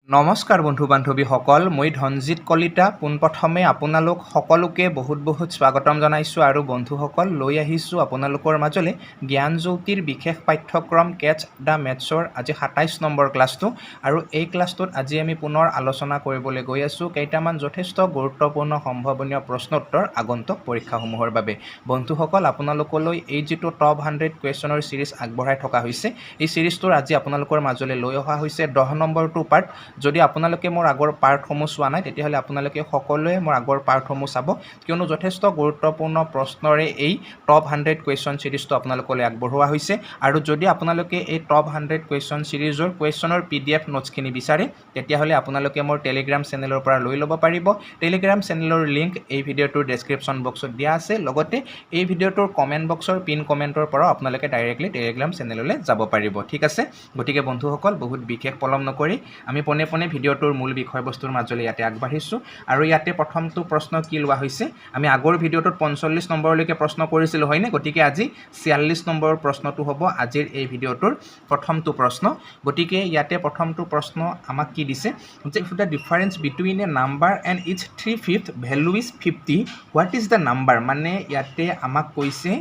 নমস্কাৰ বন্ধু বান্ধৱীসকল, মই ধনজিৎ কলিতা পোনপ্ৰথমে আপোনালোক সকলোকে বহুত স্বাগতম জনাইছোঁ আৰু বন্ধুসকল লৈ আহিছোঁ আপোনালোকৰ মাজলৈ জ্ঞানজ্যোতিৰ বিশেষ পাঠ্যক্ৰম কেটছ দ্য মেথছৰ আজি ২৭ নম্বৰ ক্লাছটো। আৰু এই ক্লাছটোত আজি আমি পুনৰ আলোচনা কৰিবলৈ গৈ আছোঁ কেইটামান যথেষ্ট গুৰুত্বপূৰ্ণ সম্ভাৱনীয় প্ৰশ্নোত্তৰ আগন্তুক পৰীক্ষাসমূহৰ বাবে। বন্ধুসকল, আপোনালোকলৈ এই যিটো টপ 100 কুৱেশ্যনৰ ছিৰিজ আগবঢ়াই থকা হৈছে, এই ছিৰিজটোৰ আজি আপোনালোকৰ মাজলৈ লৈ অহা হৈছে 10 নম্বৰটো পাৰ্ট। যদি আপোনালোকে মোৰ আগৰ পাৰ্টসমূহ চোৱা নাই তেতিয়াহ'লে আপোনালোকে সকলোৱে মোৰ আগৰ পাৰ্টসমূহ চাব, কিয়নো যথেষ্ট গুৰুত্বপূৰ্ণ প্ৰশ্নৰে এই টপ 100 কুৱেশ্যন ছিৰিজটো আপোনালোকলৈ আগবঢ়োৱা হৈছে। আৰু যদি আপোনালোকে এই টপ 100 কুৱেশ্যন ছিৰিজৰ কুৱেশ্যনৰ PDF নোটছখিনি বিচাৰে তেতিয়াহ'লে আপোনালোকে মোৰ টেলিগ্ৰাম চেনেলৰ পৰা লৈ ল'ব পাৰিব। টেলিগ্ৰাম চেনেলৰ লিংক এই ভিডিঅ'টোৰ ডেছক্ৰিপশ্যন বক্সত দিয়া আছে, লগতে এই ভিডিঅ'টোৰ কমেণ্ট বক্সৰ পিন কমেণ্টৰ পৰাও আপোনালোকে ডাইৰেক্টলি টেলিগ্ৰাম চেনেললৈ যাব পাৰিব। ঠিক আছে, গতিকে বন্ধুসকল বহুত বিশেষ পলম নকৰি আমি পোনে ভিডিঅ'টোৰ মূল বিষয়বস্তুৰ মাজলৈ ইয়াতে আগবাঢ়িছোঁ। আৰু ইয়াতে প্ৰথমটো প্ৰশ্ন কি লোৱা হৈছে, আমি আগৰ ভিডিঅ'টোত 45 নম্বৰলৈকে প্ৰশ্ন কৰিছিলোঁ হয়নে? গতিকে আজি 46 নম্বৰৰ প্ৰশ্নটো হ'ব আজিৰ এই ভিডিঅ'টোৰ প্ৰথমটো প্ৰশ্ন। গতিকে ইয়াতে প্ৰথমটো প্ৰশ্ন আমাক কি দিছে যে the difference between a number and its 3/5 value is 50, what is the number? মানে ইয়াতে আমাক কৈছে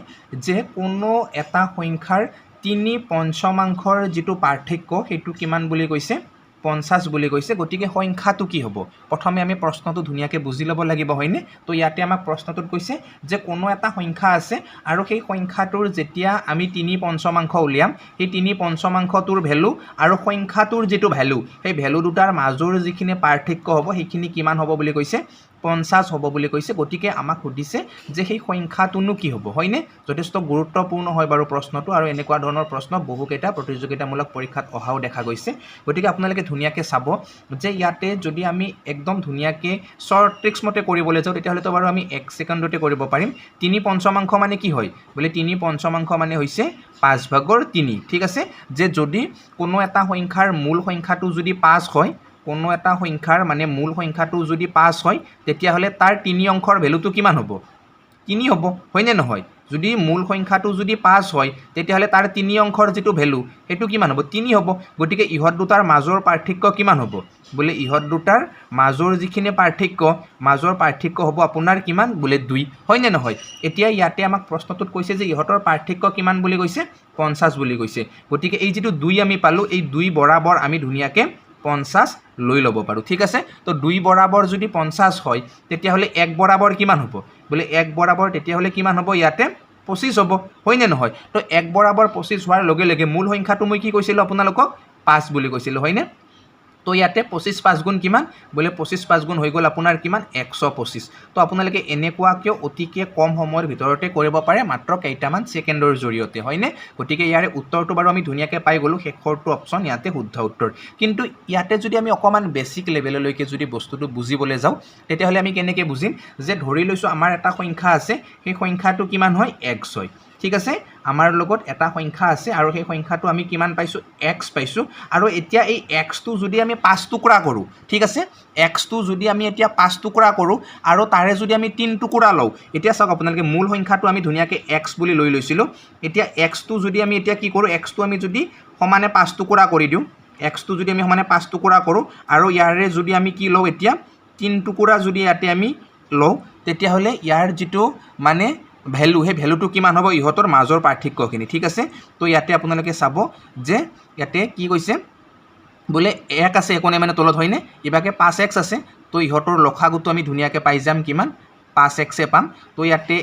যে কোনো এটা সংখ্যাৰ 3/5 যিটো পাৰ্থক্য সেইটো কিমান বুলি কৈছে? 50 বুলি কৈছে। গতিকে সংখ্যাটো কি হ'ব? প্ৰথমে আমি প্ৰশ্নটো ধুনীয়াকৈ বুজি ল'ব লাগিব হয়নে? তো ইয়াতে আমাক প্ৰশ্নটোত কৈছে যে কোনো এটা সংখ্যা আছে আৰু সেই সংখ্যাটোৰ যেতিয়া আমি 3/5 উলিয়াম, সেই 3/5টোৰ ভেলু আৰু সংখ্যাটোৰ যিটো ভেলু, সেই ভেলু দুটাৰ মাজৰ যিখিনি পাৰ্থক্য হ'ব সেইখিনি কিমান হ'ব বুলি কৈছে? 50 হ'ব বুলি কৈছে। গতিকে আমাক সুধিছে যে সেই সংখ্যাটোনো কি হ'ব হয়নে? যথেষ্ট গুৰুত্বপূৰ্ণ হয় বাৰু প্ৰশ্নটো, আৰু এনেকুৱা ধৰণৰ প্ৰশ্ন বহুকেইটা প্ৰতিযোগিতামূলক পৰীক্ষাত অহাও দেখা গৈছে। গতিকে আপোনালোকে ধুনীয়াকৈ চাব যে ইয়াতে যদি আমি একদম ধুনীয়াকৈ শ্বৰ্ট ট্ৰিক্স মতে কৰিবলৈ যাওঁ তেতিয়াহ'লেতো বাৰু আমি 1 ছেকেণ্ডতে কৰিব পাৰিম। 3/5 মানে কি হয়? বোলে 3/5 মানে হৈছে 5/3। ঠিক আছে, যে যদি কোনো এটা সংখ্যাৰ মূল সংখ্যাটো যদি 5 হয়, কোনো এটা সংখ্যাৰ মানে মূল সংখ্যাটো যদি 5 হয় তেতিয়াহ'লে তাৰ 3 অংশৰ ভেলুটো কিমান হ'ব? 3 হ'ব হয়নে নহয়? যদি মূল সংখ্যাটো যদি 5 হয় তেতিয়াহ'লে তাৰ 3 অংশৰ যিটো ভেলু সেইটো কিমান হ'ব? 3 হ'ব। গতিকে ইহঁত দুটাৰ মাজৰ পাৰ্থক্য কিমান হ'ব? বোলে ইহঁত দুটাৰ মাজৰ যিখিনি মাজৰ পাৰ্থক্য হ'ব আপোনাৰ কিমান? বোলে 2 হয়নে নহয়? এতিয়া ইয়াতে আমাক প্ৰশ্নটোত কৈছে যে ইহঁতৰ পাৰ্থক্য কিমান বুলি কৈছে? 50 বুলি কৈছে। গতিকে এই যিটো 2 আমি পালোঁ, এই 2 বৰাবৰ আমি ধুনীয়াকৈ 50 লৈ ল'ব পাৰোঁ। ঠিক আছে, তো 2 বৰাবৰ যদি 50 হয় তেতিয়াহ'লে 1 বৰাবৰ কিমান হ'ব? বোলে 1 বৰাবৰ তেতিয়াহ'লে কিমান হ'ব? ইয়াতে 25 হ'ব হয়নে নহয়? তো 1 বৰাবৰ 25 হোৱাৰ লগে লগে মূল সংখ্যাটো মই কি কৈছিলোঁ আপোনালোকক? 5 বুলি কৈছিলোঁ হয়নে? তো ইয়াতে 25 5 গুণ কিমান? বোলে 25 5 গুণ হৈ গ'ল আপোনাৰ কিমান? 125। তো আপোনালোকে এনেকুৱাকৈ অতিকে কম সময়ৰ ভিতৰতে কৰিব পাৰে, মাত্ৰ কেইটামান ছেকেণ্ডৰ জৰিয়তে হয়নে? গতিকে ইয়াৰে উত্তৰটো বাৰু আমি ধুনীয়াকৈ পাই গ'লোঁ, শেষৰটো অপশ্যন ইয়াতে শুদ্ধ উত্তৰ। কিন্তু ইয়াতে যদি আমি অকণমান বেছিক লেভেললৈকে যদি বস্তুটো বুজিবলৈ যাওঁ তেতিয়াহ'লে আমি কেনেকৈ বুজিম যে ধৰি লৈছোঁ আমাৰ এটা সংখ্যা আছে, সেই সংখ্যাটো কিমান হয়? x হয়। ঠিক আছে, আমাৰ লগত এটা সংখ্যা আছে আৰু সেই সংখ্যাটো আমি কিমান পাইছোঁ? x পাইছোঁ। আৰু এতিয়া এই xটো যদি আমি 5 টুকুৰা কৰোঁ, ঠিক আছে, xটো যদি আমি এতিয়া 5 টুকুৰা কৰোঁ আৰু তাৰে যদি আমি 3 টুকুৰা লওঁ, এতিয়া চাওক আপোনালোকে মূল সংখ্যাটো আমি ধুনীয়াকৈ x বুলি লৈ লৈছিলোঁ। এতিয়া xটো যদি আমি এতিয়া কি কৰোঁ? xটো আমি যদি সমানে 5 টুকুৰা কৰি দিওঁ, xটো যদি আমি সমানে 5 টুকুৰা কৰোঁ আৰু ইয়াৰে যদি আমি কি লওঁ? এতিয়া 3 টুকুৰা যদি ইয়াতে আমি লওঁ তেতিয়াহ'লে ইয়াৰ যিটো মানে ভেলু, সেই ভেলুটো কিমান হ'ব? ইহঁতৰ মাজৰ পাৰ্থক্যখিনি। ঠিক আছে, তো ইয়াতে আপোনালোকে চাব যে ইয়াতে কি কৈছে? বোলে 1 আছে, একো নাই মানে তলত হয়নে? ইভাগে 5x আছে, তো ইহঁতৰ লসাগুটো আমি ধুনীয়াকৈ পাই যাম কিমান? 5x পাম। তো ইয়াতে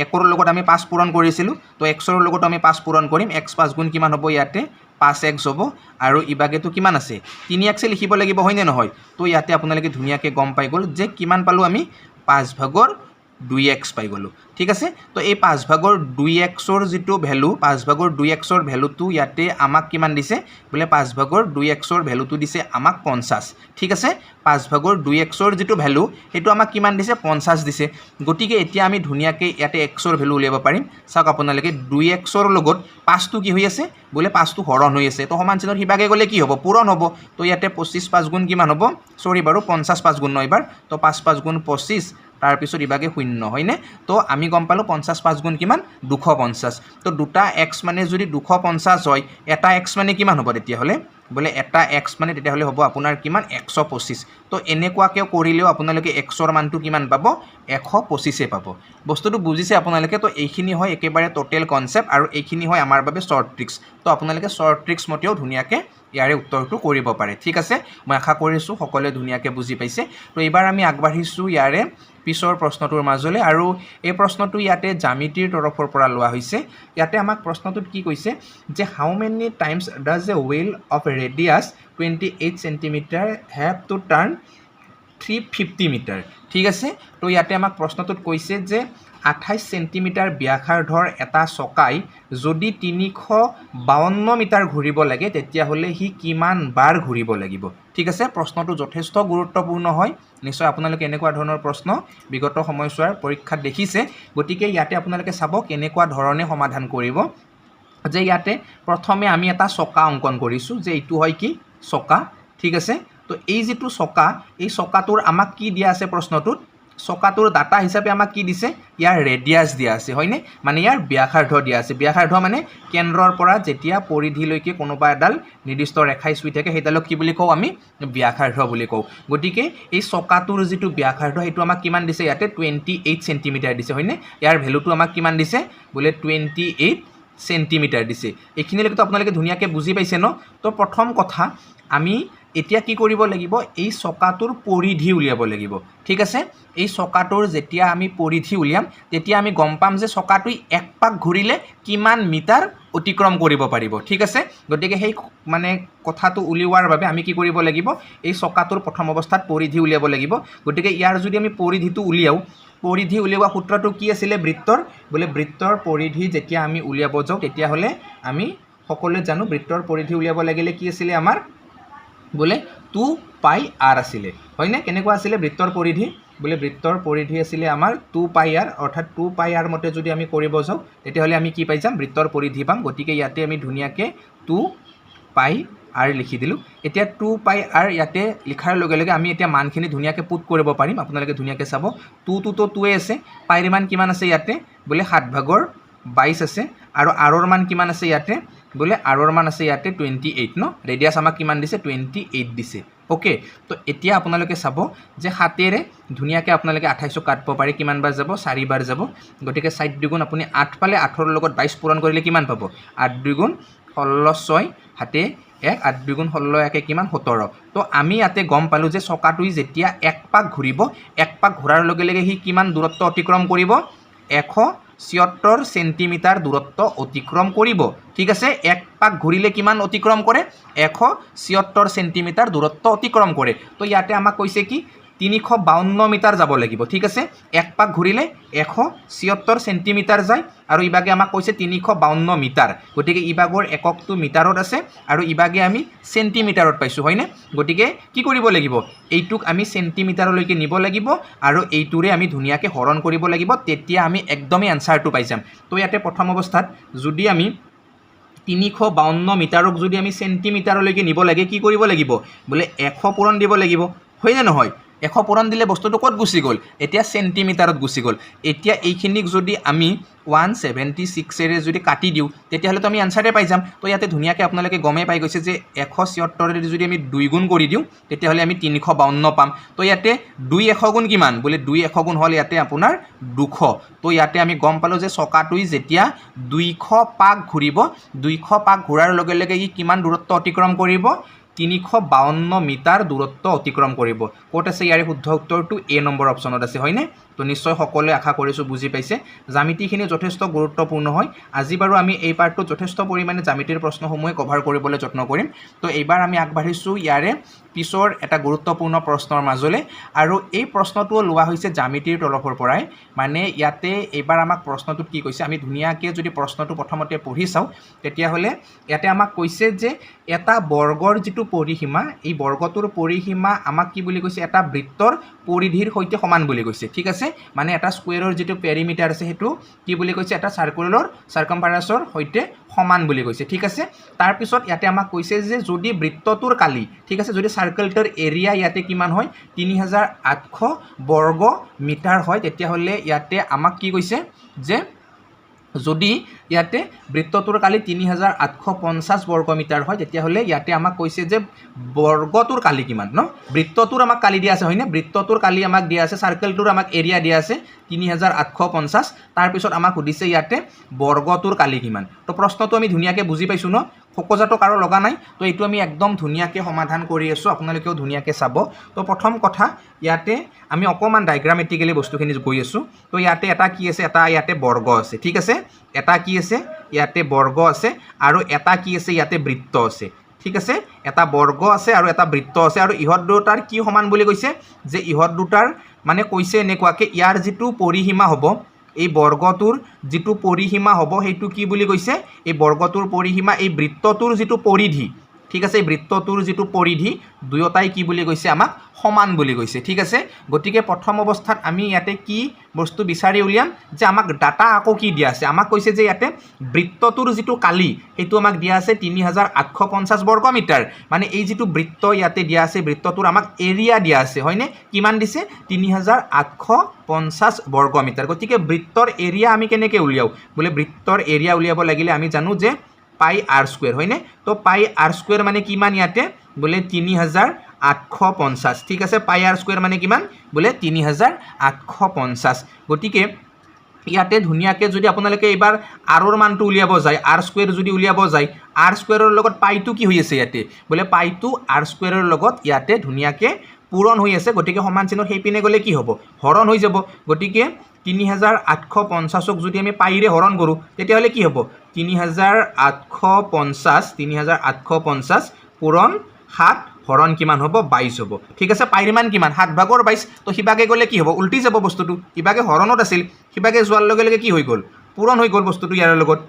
1ৰ লগত আমি 5 পূৰণ কৰিছিলোঁ, তো xৰ লগত আমি 5 পূৰণ কৰিম। x 5 গুণ কিমান হ'ব? ইয়াতে 5x হ'ব। আৰু ইভাগেটো কিমান আছে? 3x লিখিব লাগিব হয়নে নহয়? তো ইয়াতে আপোনালোকে ধুনীয়াকৈ গম পাই গ'ল যে কিমান পালোঁ আমি? 5/2x পাই গ'লোঁ। ঠিক আছে, তো এই 5/2xৰ যিটো ভেলু, 5/2xৰ ভেলুটো ইয়াতে আমাক কিমান দিছে? বোলে 5/2xৰ ভেলুটো দিছে আমাক 50। ঠিক আছে, 5/2xৰ যিটো ভেলু সেইটো আমাক কিমান দিছে? 50 দিছে। গতিকে এতিয়া আমি ধুনীয়াকৈ ইয়াতে xৰ ভেলু উলিয়াব পাৰিম। চাওক আপোনালোকে 2xৰ লগত 5টো কি হৈ আছে? বোলে 5টো হৰণ হৈ আছে, তো সমান চিহ্নৰ সিভাগে গ'লে কি হ'ব? পূৰণ হ'ব। তো ইয়াতে 25 5 গুণ কিমান হ'ব? চৰি বাৰু 50 5 গুণ নহয় এইবাৰ, তো 5 5 গুণ 25, তাৰপিছত ইভাগে 0 হয়নে? তো আমি গম পালোঁ 50 5 গুণ কিমান? 250। তো দুটা x মানে যদি 250 হয়, এটা x মানে কিমান হ'ব তেতিয়াহ'লে? বোলে এটা x মানে তেতিয়াহ'লে হ'ব আপোনাৰ কিমান 125 তো এনেকুৱাকৈ কৰিলেও আপোনালোকে xৰ মানটো কিমান পাব 125 পাব বস্তুটো বুজিছে আপোনালোকে তো এইখিনি হয় একেবাৰে টোটেল কনসেপ্ট আৰু এইখিনি হয় আমাৰ বাবে শৰ্ট ট্ৰিক্স তো আপোনালোকে শৰ্ট ট্ৰিক্স মতেও ধুনীয়াকৈ ইয়াৰে উত্তৰটো কৰিব পাৰে ঠিক আছে মই আশা কৰিছোঁ সকলোৱে ধুনীয়াকৈ বুজি পাইছে তো এইবাৰ আমি আগবাঢ়িছোঁ ইয়াৰে পিছৰ প্ৰশ্নটোৰ মাজলৈ আৰু এই প্ৰশ্নটো ইয়াতে জ্যামিতিৰ তৰফৰ পৰা লোৱা হৈছে ইয়াতে আমাক প্ৰশ্নটোত কি কৈছে যে how many times does a wheel of radius 28 centimetre have to turn 350 metre ঠিক আছে তো ইয়াতে আমাক প্ৰশ্নটোত কৈছে যে 28 সেন্টিমিটাৰ ব্যাসাৰ্ধৰ এটা চকাই যদি 352 মিটাৰ ঘূৰিব লাগে তেতিয়াহ'লে হি কিমান বাৰ ঘূৰিব লাগিব ঠিক আছে প্ৰশ্নটো যথেষ্ট গুৰুত্বপূৰ্ণ হয় নিশ্চয় আপোনালোকে এনেকুৱা ধৰণৰ প্ৰশ্ন বিগত সময়ছোৱাৰ পৰীক্ষাত দেখিছে গতিকে ইয়াতে আপোনালোকে চাব কেনেকুৱা ধৰণে সমাধান কৰিব যে ইয়াতে প্ৰথমে আমি এটা চকা অংকন কৰিছোঁ যে এইটো হয় কি চকা ঠিক আছে তো এই যেটো চকা এই চকাটোৰ আমাক কি দিয়া আছে প্ৰশ্নটোত চকাটোৰ ডাটা হিচাপে আমাক কি দিছে ইয়াৰ ৰেডিয়াছ দিয়া আছে হয়নে মানে ইয়াৰ ব্যাসাৰ্ধ দিয়া আছে ব্যাসাৰ্ধ মানে কেন্দ্ৰৰ পৰা যেতিয়া পৰিধিলৈকে কোনোবা এডাল নিৰ্দিষ্ট ৰেখাই চুই থাকে সেইডালক কি বুলি কওঁ আমি ব্যাসাৰ্ধ বুলি কওঁ গতিকে এই চকাটোৰ যেটো ব্যাসাৰ্ধ হেতু আমাক কিমান দিছে ইয়াতে 28 সেন্টিমিটাৰ দিছে হয়নে ইয়াৰ ভ্যালুটো আমাক কিমান দিছে বোলে 28 সেন্টিমিটাৰ দিছে এইখিনিলৈকে তো আপোনালোকে ধুনীয়াকৈ বুজি পাইছে ন তো প্ৰথম কথা আমি এতিয়া কি কৰিব লাগিব এই চকাটোৰ পৰিধি উলিয়াব লাগিব ঠিক আছে এই চকাটোৰ যেতিয়া আমি পৰিধি উলিয়াম তেতিয়া আমি গম পাম যে চকাটোই এক পাক ঘূৰিলে কিমান মিটাৰ অতিক্ৰম কৰিব পাৰিব ঠিক আছে গতিকে সেই মানে কথাটো উলিওৱাৰ বাবে আমি কি কৰিব লাগিব এই চকাটোৰ প্ৰথম অৱস্থাত পৰিধি উলিয়াব লাগিব গতিকে ইয়াৰ যদি আমি পৰিধিটো উলিয়াও পৰিধি উলিওৱা সূত্ৰটো কি আছিল বৃত্তৰ বোলে বৃত্তৰ পৰিধি যেতিয়া আমি উলিয়াব যাওঁ তেতিয়াহ'লে আমি সকলোৱে জানো বৃত্তৰ পৰিধি উলিয়াব লাগিলে কি আছিল আমাৰ বোলে 2 পাই r আছিলে হয়নে কেনেকুৱা আছিলে বৃত্তৰ পৰিধি বোলে বৃত্তৰ পৰিধি আছিলে আমাৰ 2 পাই r অৰ্থাৎ 2 পাই r মতে যদি আমি কৰিব যাওঁ তেতিয়াহ'লে আমি কি পাই যাম বৃত্তৰ পৰিধি পাম গতিকে ইয়াতে আমি ধুনীয়াকৈ 2 পাই r লিখি দিলোঁ এতিয়া 2 পাই r ইয়াতে লিখাৰ লগে লগে আমি এতিয়া মানখিনি ধুনীয়াকৈ পুট কৰিব পাৰিম আপোনালোকে ধুনীয়াকৈ চাব 2 তো 2 আছে পাইৰ মান কিমান আছে ইয়াতে বোলে 7/22 আছে আৰু r ৰ মান কিমান আছে ইয়াতে বোলে r ৰ মান আছে ইয়াতে 28 ন ৰেডিয়াছ আমাক কিমান দিছে 28 দিছে ওকে তো এতিয়া আপোনালোকে চাব যে হাতেৰে ধুনীয়াকৈ আপোনালোকে 28 কাটব পাৰে কিমান বাৰ যাব 4 বাৰ যাব গতিকে 4 দুগুণ আপুনি 8 পালে 8 ৰ লগত 22 পূৰণ কৰিলে কিমান পাব 8 দুগুণ 16 6 হাতে 1 8 দুগুণ 16 1 কিমান 17 তো আমি ইয়াতে গম পালোঁ যে চকাটোই যেতিয়া এক পাক ঘূৰিব এক পাক ঘূৰাৰ লগে লগে হি কিমান দূৰত্ব অতিক্ৰম কৰিব 176 সেন্টিমিটাৰ দূৰত্ব অতিক্ৰম কৰিব ঠিক আছে এক পাক ঘূৰিলে কিমান অতিক্ৰম কৰে 176 সেন্টিমিটাৰ দূৰত্ব অতিক্ৰম কৰে তো ইয়াতে আমাক কৈছে কি 352 মিটাৰ যাব লাগিব ঠিক আছে এক পাক ঘূৰিলে 176 সেন্টিমিটাৰ যায় আৰু ইবাগে আমাক কৈছে 352 মিটাৰ গতিকে ইবাগৰ এককটো মিটাৰত আছে আৰু ইবাগে আমি সেন্টিমিটাৰত পাইছো হয়নে গতিকে কি কৰিব লাগিব এইটুক আমি সেন্টিমিটাৰলৈকে নিব লাগিব আৰু এইটোৰে আমি ধুনীয়াকৈ হৰণ কৰিব লাগিব তেতিয়া আমি একদমই আনসাৰটো পাই যাম তো ইয়াতে প্ৰথম অৱস্থাত যদি আমি 352 মিটাৰক যদি আমি সেন্টিমিটাৰলৈকে নিব লাগে কি কৰিব লাগিব বোলে 100 পূৰণ দিব লাগিব হয় না নহয় 100 পূৰণ দিলে বস্তুটো ক'ত গুচি গ'ল এতিয়া সেন্টিমিটাৰত গুচি গ'ল এতিয়া এইখিনিক যদি আমি 176 এৰে যদি কাটি দিওঁ তেতিয়াহ'লে তো আমি আনসাৰে পাই যাম তো ইয়াতে ধুনীয়াকৈ আপোনালোকে গমে পাই গৈছে যে 176 এৰে যদি আমি 2 গুণ কৰি দিওঁ তেতিয়াহ'লে আমি 352 পাম তো ইয়াতে 2 100 গুণ কিমান বোলে 2 100 গুণ হ'ল ইয়াতে আপোনাৰ 200 তো ইয়াতে আমি গম পালোঁ যে চকাটোই যেতিয়া 200 পাক ঘূৰিব 200 পাক ঘূৰাৰ লগে লগে ই কিমান দূৰত্ব অতিক্ৰম কৰিব 352 মিটাৰ দূৰত্ব অতিক্ৰম কৰিব ক'ত আছে ইয়াৰে শুদ্ধ উত্তৰটো এ নম্বৰ অপচনত আছে হয়নে তো নিশ্চয় সকলোৱে আশা কৰিছোঁ বুজি পাইছে জ্যামিতিখিনি যথেষ্ট গুৰুত্বপূৰ্ণ হয় আজি বাৰু আমি এই পাৰ্টটো যথেষ্ট পৰিমাণে জ্যামিতিৰ প্ৰশ্নসমূহে কভাৰ কৰিবলৈ যত্ন কৰিম তো এইবাৰ আমি আগবাঢ়িছোঁ ইয়াৰে পিছৰ এটা গুৰুত্বপূৰ্ণ প্ৰশ্নৰ মাজলৈ আৰু এই প্ৰশ্নটো লোৱা হৈছে জ্যামিতিৰ তৰফৰ পৰাই মানে ইয়াতে এইবাৰ আমাক প্ৰশ্নটোত কি কৈছে আমি ধুনীয়াকৈ যদি প্ৰশ্নটো প্ৰথমতে পঢ়ি চাওঁ তেতিয়াহ'লে ইয়াতে আমাক কৈছে যে এটা বৰ্গৰ যিটো পৰিসীমা এই বৰ্গটোৰ পৰিসীমা আমাক কি বুলি কৈছে এটা বৃত্তৰ পৰিধিৰ সৈতে সমান বুলি কৈছে ঠিক আছে মানে এটা স্কুৱেৰৰ যিটো পেৰিমিটাৰ আছে সেইটো কি বুলি কৈছে এটা সাৰ্কুলাৰ সাৰ্কামফাৰেন্সৰ সৈতে সমান বুলি কৈছে ঠিক আছে তাৰ পিছত ইয়াতে আমাক কৈছে যে যদি বৃত্তটোৰ কালি ঠিক আছে যদি সাৰ্কেলটোৰ এৰিয়া ইয়াতে কিমান হয় 3800 বৰ্গ মিটাৰ হয় তেতিয়াহ'লে ইয়াতে আমাক কি কৈছে যে যদি ইয়াতে বৃত্তটোৰ কালি ৩৮৫০ বৰ্গমিটাৰ হয় তেতিয়াহ'লে ইয়াতে আমাক কৈছে যে বৰ্গটোৰ কালি কিমান ন বৃত্তটোৰ আমাক কালি দিয়া আছে হয়নে বৃত্তটোৰ কালি আমাক দিয়া আছে সাৰ্কেলটোৰ আমাক এৰিয়া দিয়া আছে ৩৮৫০ তাৰপিছত আমাক সুধিছে ইয়াতে বৰ্গটোৰ কালি কিমান তো প্ৰশ্নটো আমি ধুনীয়াকৈ বুজি পাইছোঁ ন খোকোজাটো কাৰো লগা নাই তো এইটো আমি একদম ধুনীয়াকৈ সমাধান কৰি আছোঁ আপোনালোকেও ধুনীয়াকৈ চাব তো প্ৰথম কথা ইয়াতে আমি অকণমান ডাইগ্ৰামেটিকেলি বস্তুখিনি গৈ আছোঁ তো ইয়াতে এটা কি আছে এটা ইয়াতে বৰ্গ আছে ঠিক আছে এটা কি আছে ইয়াতে বৰ্গ আছে আৰু এটা কি আছে ইয়াতে বৃত্ত আছে ঠিক আছে এটা বৰ্গ আছে আৰু এটা বৃত্ত আছে আৰু ইহত দুটাৰ কি সমান বুলি কৈছে যে ইহত দুটাৰ মানে কৈছে এনেকুৱাকৈ ইয়াৰ যিটো পৰিসীমা হ'ব এই বৰ্গটোৰ যিটো পৰিসীমা হ'ব সেইটো কি বুলি কৈছে এই বৰ্গটোৰ পৰিসীমা এই বৃত্তটোৰ যিটো পৰিধি ঠিক আছে এই বৃত্তটোৰ যিটো পৰিধি দুয়োটাই কি বুলি কৈছে আমাক সমান বুলি কৈছে ঠিক আছে গতিকে প্ৰথম অৱস্থাত আমি ইয়াতে কি বস্তু বিচাৰি উলিয়াম যে আমাক ডাটা আকৌ কি দিয়া আছে আমাক কৈছে যে ইয়াতে বৃত্তটোৰ যিটো কালি সেইটো আমাক দিয়া আছে ৩৮৫০ বৰ্গমিটাৰ মানে এই যিটো বৃত্ত ইয়াতে দিয়া আছে বৃত্তটোৰ আমাক এৰিয়া দিয়া আছে হয়নে কিমান দিছে ৩৮৫০ বৰ্গমিটাৰ গতিকে বৃত্তৰ এৰিয়া আমি কেনেকৈ উলিয়াও বোলে বৃত্তৰ এৰিয়া উলিয়াব লাগিলে আমি জানো যে পাই আৰ স্কুৱেৰ হয়নে তো পাই আৰ স্কুৱেৰ মানে কিমান ইয়াতে বোলে ৩৮৫০ ঠিক আছে পাই আৰ স্কুৱেৰ মানে কিমান বোলে ৩৮৫০ গতিকে ইয়াতে ধুনীয়াকৈ যদি আপোনালোকে এইবাৰ আৰৰ মানটো উলিয়াব যায় আৰ স্কুৱেৰ যদি উলিয়াব যায় আৰ স্কুৱেৰৰ লগত পাইটো কি হৈ আছে ইয়াতে বোলে পাইটো আৰ স্কুৱেৰৰ লগত ইয়াতে ধুনীয়াকৈ পূৰণ হৈ আছে গতিকে সমান চিহ্ন সেই পিনে গ'লে কি হ'ব হৰণ হৈ যাব গতিকে ৩৮৫০ক যদি আমি পাইৰে হৰণ কৰোঁ তেতিয়াহ'লে কি হ'ব ৩৮৫০ পূৰণ ৭ হৰণ কিমান হ'ব ২২ হ'ব ঠিক আছে পাইৰ মান কিমান ৭/২২ তো সিভাগে গ'লে কি হ'ব উল্টি যাব বস্তুটো ইভাগে হৰণত আছিল সিভাগে যোৱাৰ লগে লগে কি হৈ গ'ল পূৰণ হৈ গ'ল বস্তুটো ইয়াৰ লগত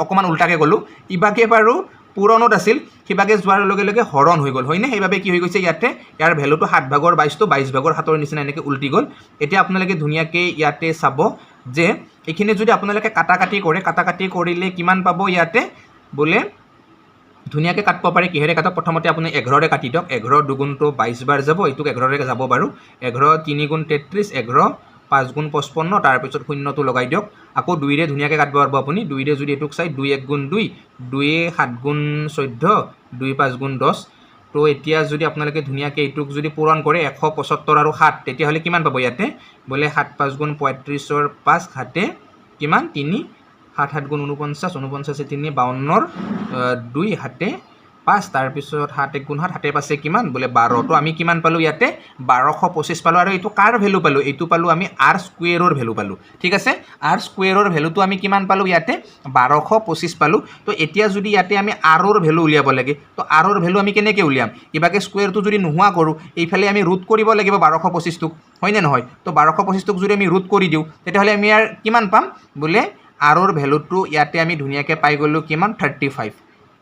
অকণমান উল্টাকৈ গ'লোঁ ইভাগে বাৰু পূৰণত আছিল সিভাগে যোৱাৰ লগে লগে হৰণ হৈ গ'ল হয়নে সেইবাবে কি হৈ গৈছে ইয়াতে ইয়াৰ ভেলুটো ৭/২২টো ২২/৭ৰ নিচিনা এনেকৈ উল্টি গ'ল এতিয়া আপোনালোকে ধুনীয়াকৈ ইয়াতে চাব যে এইখিনি যদি আপোনালোকে কাটাকাটি কৰে কাটাকাটি কৰিলে কিমান পাব ইয়াতে বোলে ধুনীয়াকৈ কাটিব পাৰে কিহেৰে কাটক প্ৰথমতে আপুনি ১১ৰে কাটি দিয়ক ১১ দুগুণটো ২২ বাৰ যাব এইটোক ১১ৰে যাব বাৰু ১১ ৩ গুণ ৩৩ ১১ ৫ গুণ ৫৫ তাৰপিছত শূন্যটো লগাই দিয়ক আকৌ ২ৰে ধুনীয়াকৈ কাটিব পাৰিব আপুনি ২ৰে যদি এইটোক চাই ২ ১ গুণ ২ ২ ৭ গুণ ১৪ ২ ৫ গুণ ১০ তো এতিয়া যদি আপোনালোকে ধুনীয়াকৈ এইটোক যদি পূৰণ কৰে ১৭৫ আৰু ৭ তেতিয়াহ'লে কিমান পাব ইয়াতে বোলে ৭ ৫ গুণ ৩৫ৰ ৫ ৭ কিমান ৩ ৭ ৭ গুণ ৪৯ ৪৯ ৩ ৫২ৰ ২ ৭ ৫ তাৰপিছত ৭ ১ গুণ ৭ ৭ ৫ কিমান বোলে ১২ তো আমি কিমান পালোঁ ইয়াতে ১২২৫ পালোঁ আৰু এইটো কাৰ ভেলু পালোঁ এইটো পালোঁ আমি আৰ স্কুৱেৰৰ ভেলু পালোঁ ঠিক আছে আৰ স্কুৱেৰৰ ভেলুটো আমি কিমান পালোঁ ইয়াতে ১২২৫ পালোঁ তো এতিয়া যদি ইয়াতে আমি আৰৰ ভেলু উলিয়াব লাগে তো আৰৰ ভেলু আমি কেনেকৈ উলিয়াম ইভাগে স্কুৱেৰটো যদি নোহোৱা কৰোঁ এইফালে আমি ৰুট কৰিব লাগিব ১২২৫টোক হয়নে নহয় তো ১২২৫টোক যদি আমি ৰুট কৰি দিওঁ তেতিয়াহ'লে আমি ইয়াৰ কিমান পাম বোলে আৰৰ ভেলুটো ইয়াতে আমি ধুনীয়াকৈ পাই গ'লোঁ কিমান ৩৫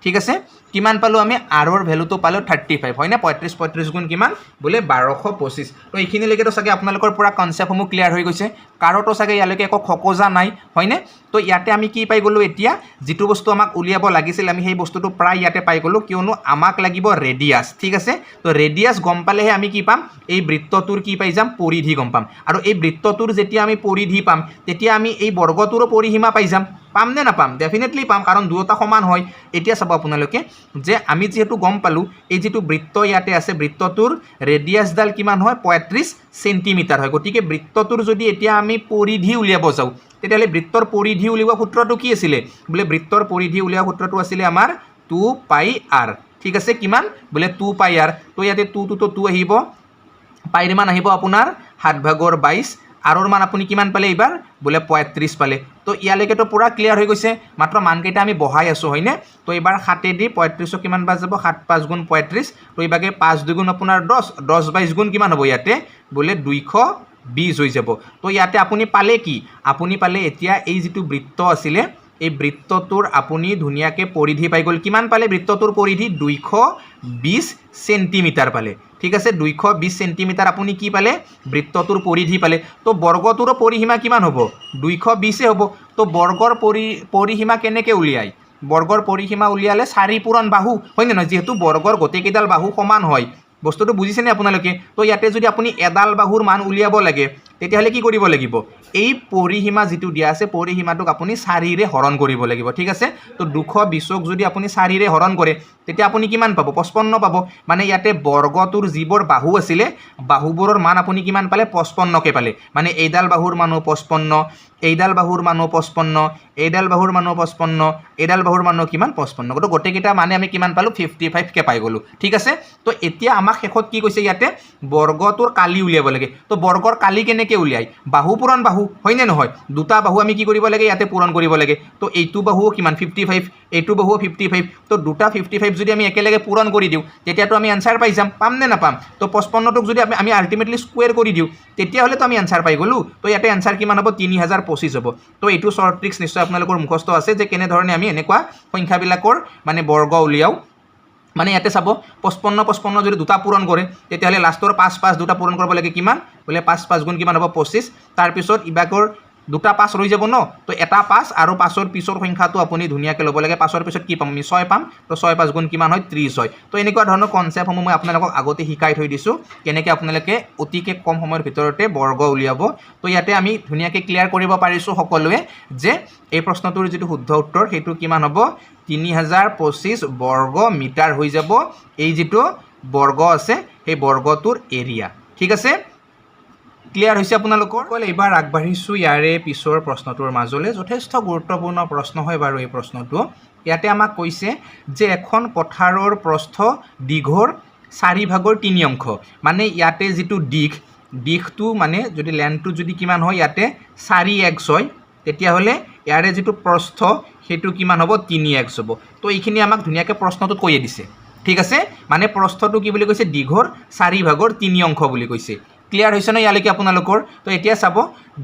ঠিক আছে কিমান পালোঁ আমি আৰৰ ভেলুটো পালোঁ ৩৫ হয়নে ৩৫ গুণ কিমান বোলে ১২২৫ তো এইখিনিলৈকেতো চাগে আপোনালোকৰ পুৰা কনচেপ্টসমূহ ক্লিয়াৰ হৈ গৈছে কাৰোতো চাগে ইয়ালৈকে একো খকোজা নাই হয়নে তো ইয়াতে আমি কি পাই গ'লোঁ এতিয়া যিটো বস্তু আমাক উলিয়াব লাগিছিল আমি সেই বস্তুটো প্ৰায় ইয়াতে পাই গ'লোঁ কিয়নো আমাক লাগিব ৰেডিয়াছ ঠিক আছে তো ৰেডিয়াছ গম পালেহে আমি কি পাম এই বৃত্তটোৰ কি পাই যাম পৰিধি গম পাম আৰু এই বৃত্তটোৰ যেতিয়া আমি পৰিধি পাম তেতিয়া আমি এই বৰ্গটোৰো পৰিসীমা পাই যাম পাম নে নাপাম ডেফিনেটলি পাম কাৰণ দুয়োটা সমান হয় এতিয়া চাব আপোনালোকে যে আমি যেহেতু গম পালোঁ এই যেটো বৃত্ত ইয়াতে আছে বৃত্তটোৰ ৰেডিয়াছডাল কিমান হয় ৩৫ সেন্টিমিটাৰ হয় গতিকে বৃত্তটোৰ যদি এতিয়া আমি পৰিধি উলিয়াব যাওঁ তেতিয়াহ'লে বৃত্তৰ পৰিধি উলিওৱা সূত্ৰটো কি আছিলে বোলে বৃত্তৰ পৰিধি উলিওৱা সূত্ৰটো আছিলে আমাৰ 2 পাই আৰ ঠিক আছে কিমান বোলে 2 পাই আৰ তো ইয়াতে 2 তো 2 আহিব পাইৰ মান আহিব আপোনাৰ ৭/২২ আৰৰ মান আপুনি কিমান পালে এইবাৰ বোলে ৩৫ পালে তো ইয়ালৈকেতো পুৰা ক্লিয়াৰ হৈ গৈছে মাত্ৰ মানকেইটা আমি বহাই আছোঁ হয়নে তো এইবাৰ ৭ দি ৩৫ক কিমান বাৰ যাব ৭ ৫ গুণ ৩৫ তো এইভাগে ৫ ২ গুণ আপোনাৰ ১০ ২২ গুণ কিমান হ'ব ইয়াতে বোলে ২২০ হৈ যাব তো ইয়াতে আপুনি পালে কি আপুনি পালে এতিয়া এই যিটো বৃত্ত আছিলে এই বৃত্তটোৰ আপুনি ধুনীয়াকৈ পৰিধি পাই গ'ল কিমান পালে বৃত্তটোৰ পৰিধি ২২০ সেন্টিমিটাৰ পালে ঠিক আছে ২২০ সেন্টিমিটাৰ আপুনি কি পালে বৃত্তটোৰ পৰিধি পালে তো বৰ্গটোৰ পৰিসীমা কিমান হ'ব ২২০ হ'ব তো বৰ্গৰ পৰিসীমা কেনেকৈ উলিয়ায় বৰ্গৰ পৰিসীমা উলিয়ালে ৪ পূৰণ বাহু হয় নে নহয় যেহেতু বৰ্গৰ গোটেইকেইডাল বাহু সমান হয় বস্তুটো বুজিছেনে আপোনালোকে তো ইয়াতে যদি আপুনি এডাল বাহুৰ মান উলিয়াব লাগে তেতিয়াহ'লে কি কৰিব লাগিব এই পৰিসীমা যেটো দিয়া আছে পৰিসীমাটোক আপুনি 4 ৰে হৰণ কৰিব লাগিব ঠিক আছে তো 220ক যদি আপুনি 4 ৰে হৰণ কৰে তেতিয়া আপুনি কিমান পাব 55 পাব মানে ইয়াতে বৰ্গটোৰ যিবোৰ বাহু আছিল বাহুবোৰৰ মান আপুনি কিমান পালে 55 কে পালে মানে এইডাল বাহুৰ মানো 55 এইডাল বাহুৰ মানো 55 এইডাল বাহুৰ মানো 55 এইডাল বাহুৰ মানো কিমান 55 গটো গটেকিটা মানে আমি কিমান পালো 55 কে পাই গলো ঠিক আছে তো এতিয়া আমাক শেষত কি কৈছে ইয়াতে বৰ্গটোৰ কালি উলিয়াব লাগে তো বৰ্গৰ কালি কেনেকে উলিয়াই বাহু পূৰণ বাহু হয়নে নহয় দুটা বাহু আমি কি কৰিব লাগে ইয়াতে পূৰণ কৰিব লাগে তো এইটো বাহু কিমান 55 এইটো বাহু 55 তো দুটা 55 যদি আমি একেলগে পূৰণ কৰি দিও তেতিয়াতো আমি আনসাৰ পাই যাম পাম নে নাপাম তো 55 টক যদি আমি আলটিমেটলি স্কয়াৰ কৰি দিও তেতিয়া হলে তো আমি আনসাৰ পাই গলো তো ইয়াতে আনসাৰ কিমান হ'ব 3025 হ'ব তো এইটো শৰ্ট ট্ৰিক্স নিশ্চয় আপোনালোকৰ মুখস্থ আছে যে কেনে ধৰণে আমি এনেকুৱা সংখ্যাবিলাকৰ মানে বৰ্গ উলিয়াও মানে ইয়াতে চাব 55 যদি দুটা পূৰণ কৰে তেতিয়াহলে লাষ্টৰ 5 দুটা পূৰণ কৰিব লাগে কিমান বলে 5 গুণ কিমান হ'ব 25 তাৰ পিছত ইবাকৰ দুটা 5 ৰৈ যাব ন তো এটা 5 আৰু 5ৰ পিছৰ সংখ্যাটো আপুনি ধুনিয়াকৈ ল'ব লাগে 5ৰ পিছত কি পাম আমি 6 পাম তো 6 গুণ কিমান হয় 30 হয় তো এনেকুৱা ধৰণৰ কনসেপ্ট সমূহ মই আপোনালোকক আগতে শিকাই থৈ দিছো কেনেকৈ আপোনালোকে অতিকে কম সময়ৰ ভিতৰতে বৰ্গ উলিয়াব তো ইয়াতে আমি ধুনিয়াকৈ ক্লিয়াৰ কৰিব পাৰিছো সকলোৱে যে এই প্ৰশ্নটোৰ যেটো শুদ্ধ উত্তৰ হেতু কিমান হ'ব 3025 বৰ্গ মিটাৰ হৈ যাব এই যেটো বৰ্গ আছে সেই বৰ্গটোৰ এৰিয়া ঠিক আছে ক্লিয়াৰ হৈছে আপোনালোকৰ এবাৰ আগবাঢ়িছো ইয়াৰে পিছৰ প্ৰশ্নটোৰ মাজলৈ যথেষ্ট গুৰুত্বপূৰ্ণ প্ৰশ্ন হয় বাৰু এই প্ৰশ্নটো ইয়াতে আমাক কৈছে যে এখন পথাৰৰ প্ৰস্থ দীঘৰ 4 ভাগৰ 3 অংশ মানে ইয়াতে যেটো দিশটো মানে যদি লেন্থটো যদি কিমান হয় ইয়াতে 4x হয় তেতিয়া হলে ইয়াৰে যেটো প্ৰস্থ হেতু কিমান হ'ব 3x হ'ব তো এইখিনি আমাক ধুনিয়াকৈ প্ৰশ্নটোত কৈয়ে দিছে ঠিক আছে মানে প্ৰস্থটো কি বুলি কৈছে দীঘৰ 4 ভাগৰ 3 অংশ বুলি কৈছে ক্লিয়াৰ হৈছে না ইয়ালৈকে আপোনালোকৰ তো এতিয়া চাব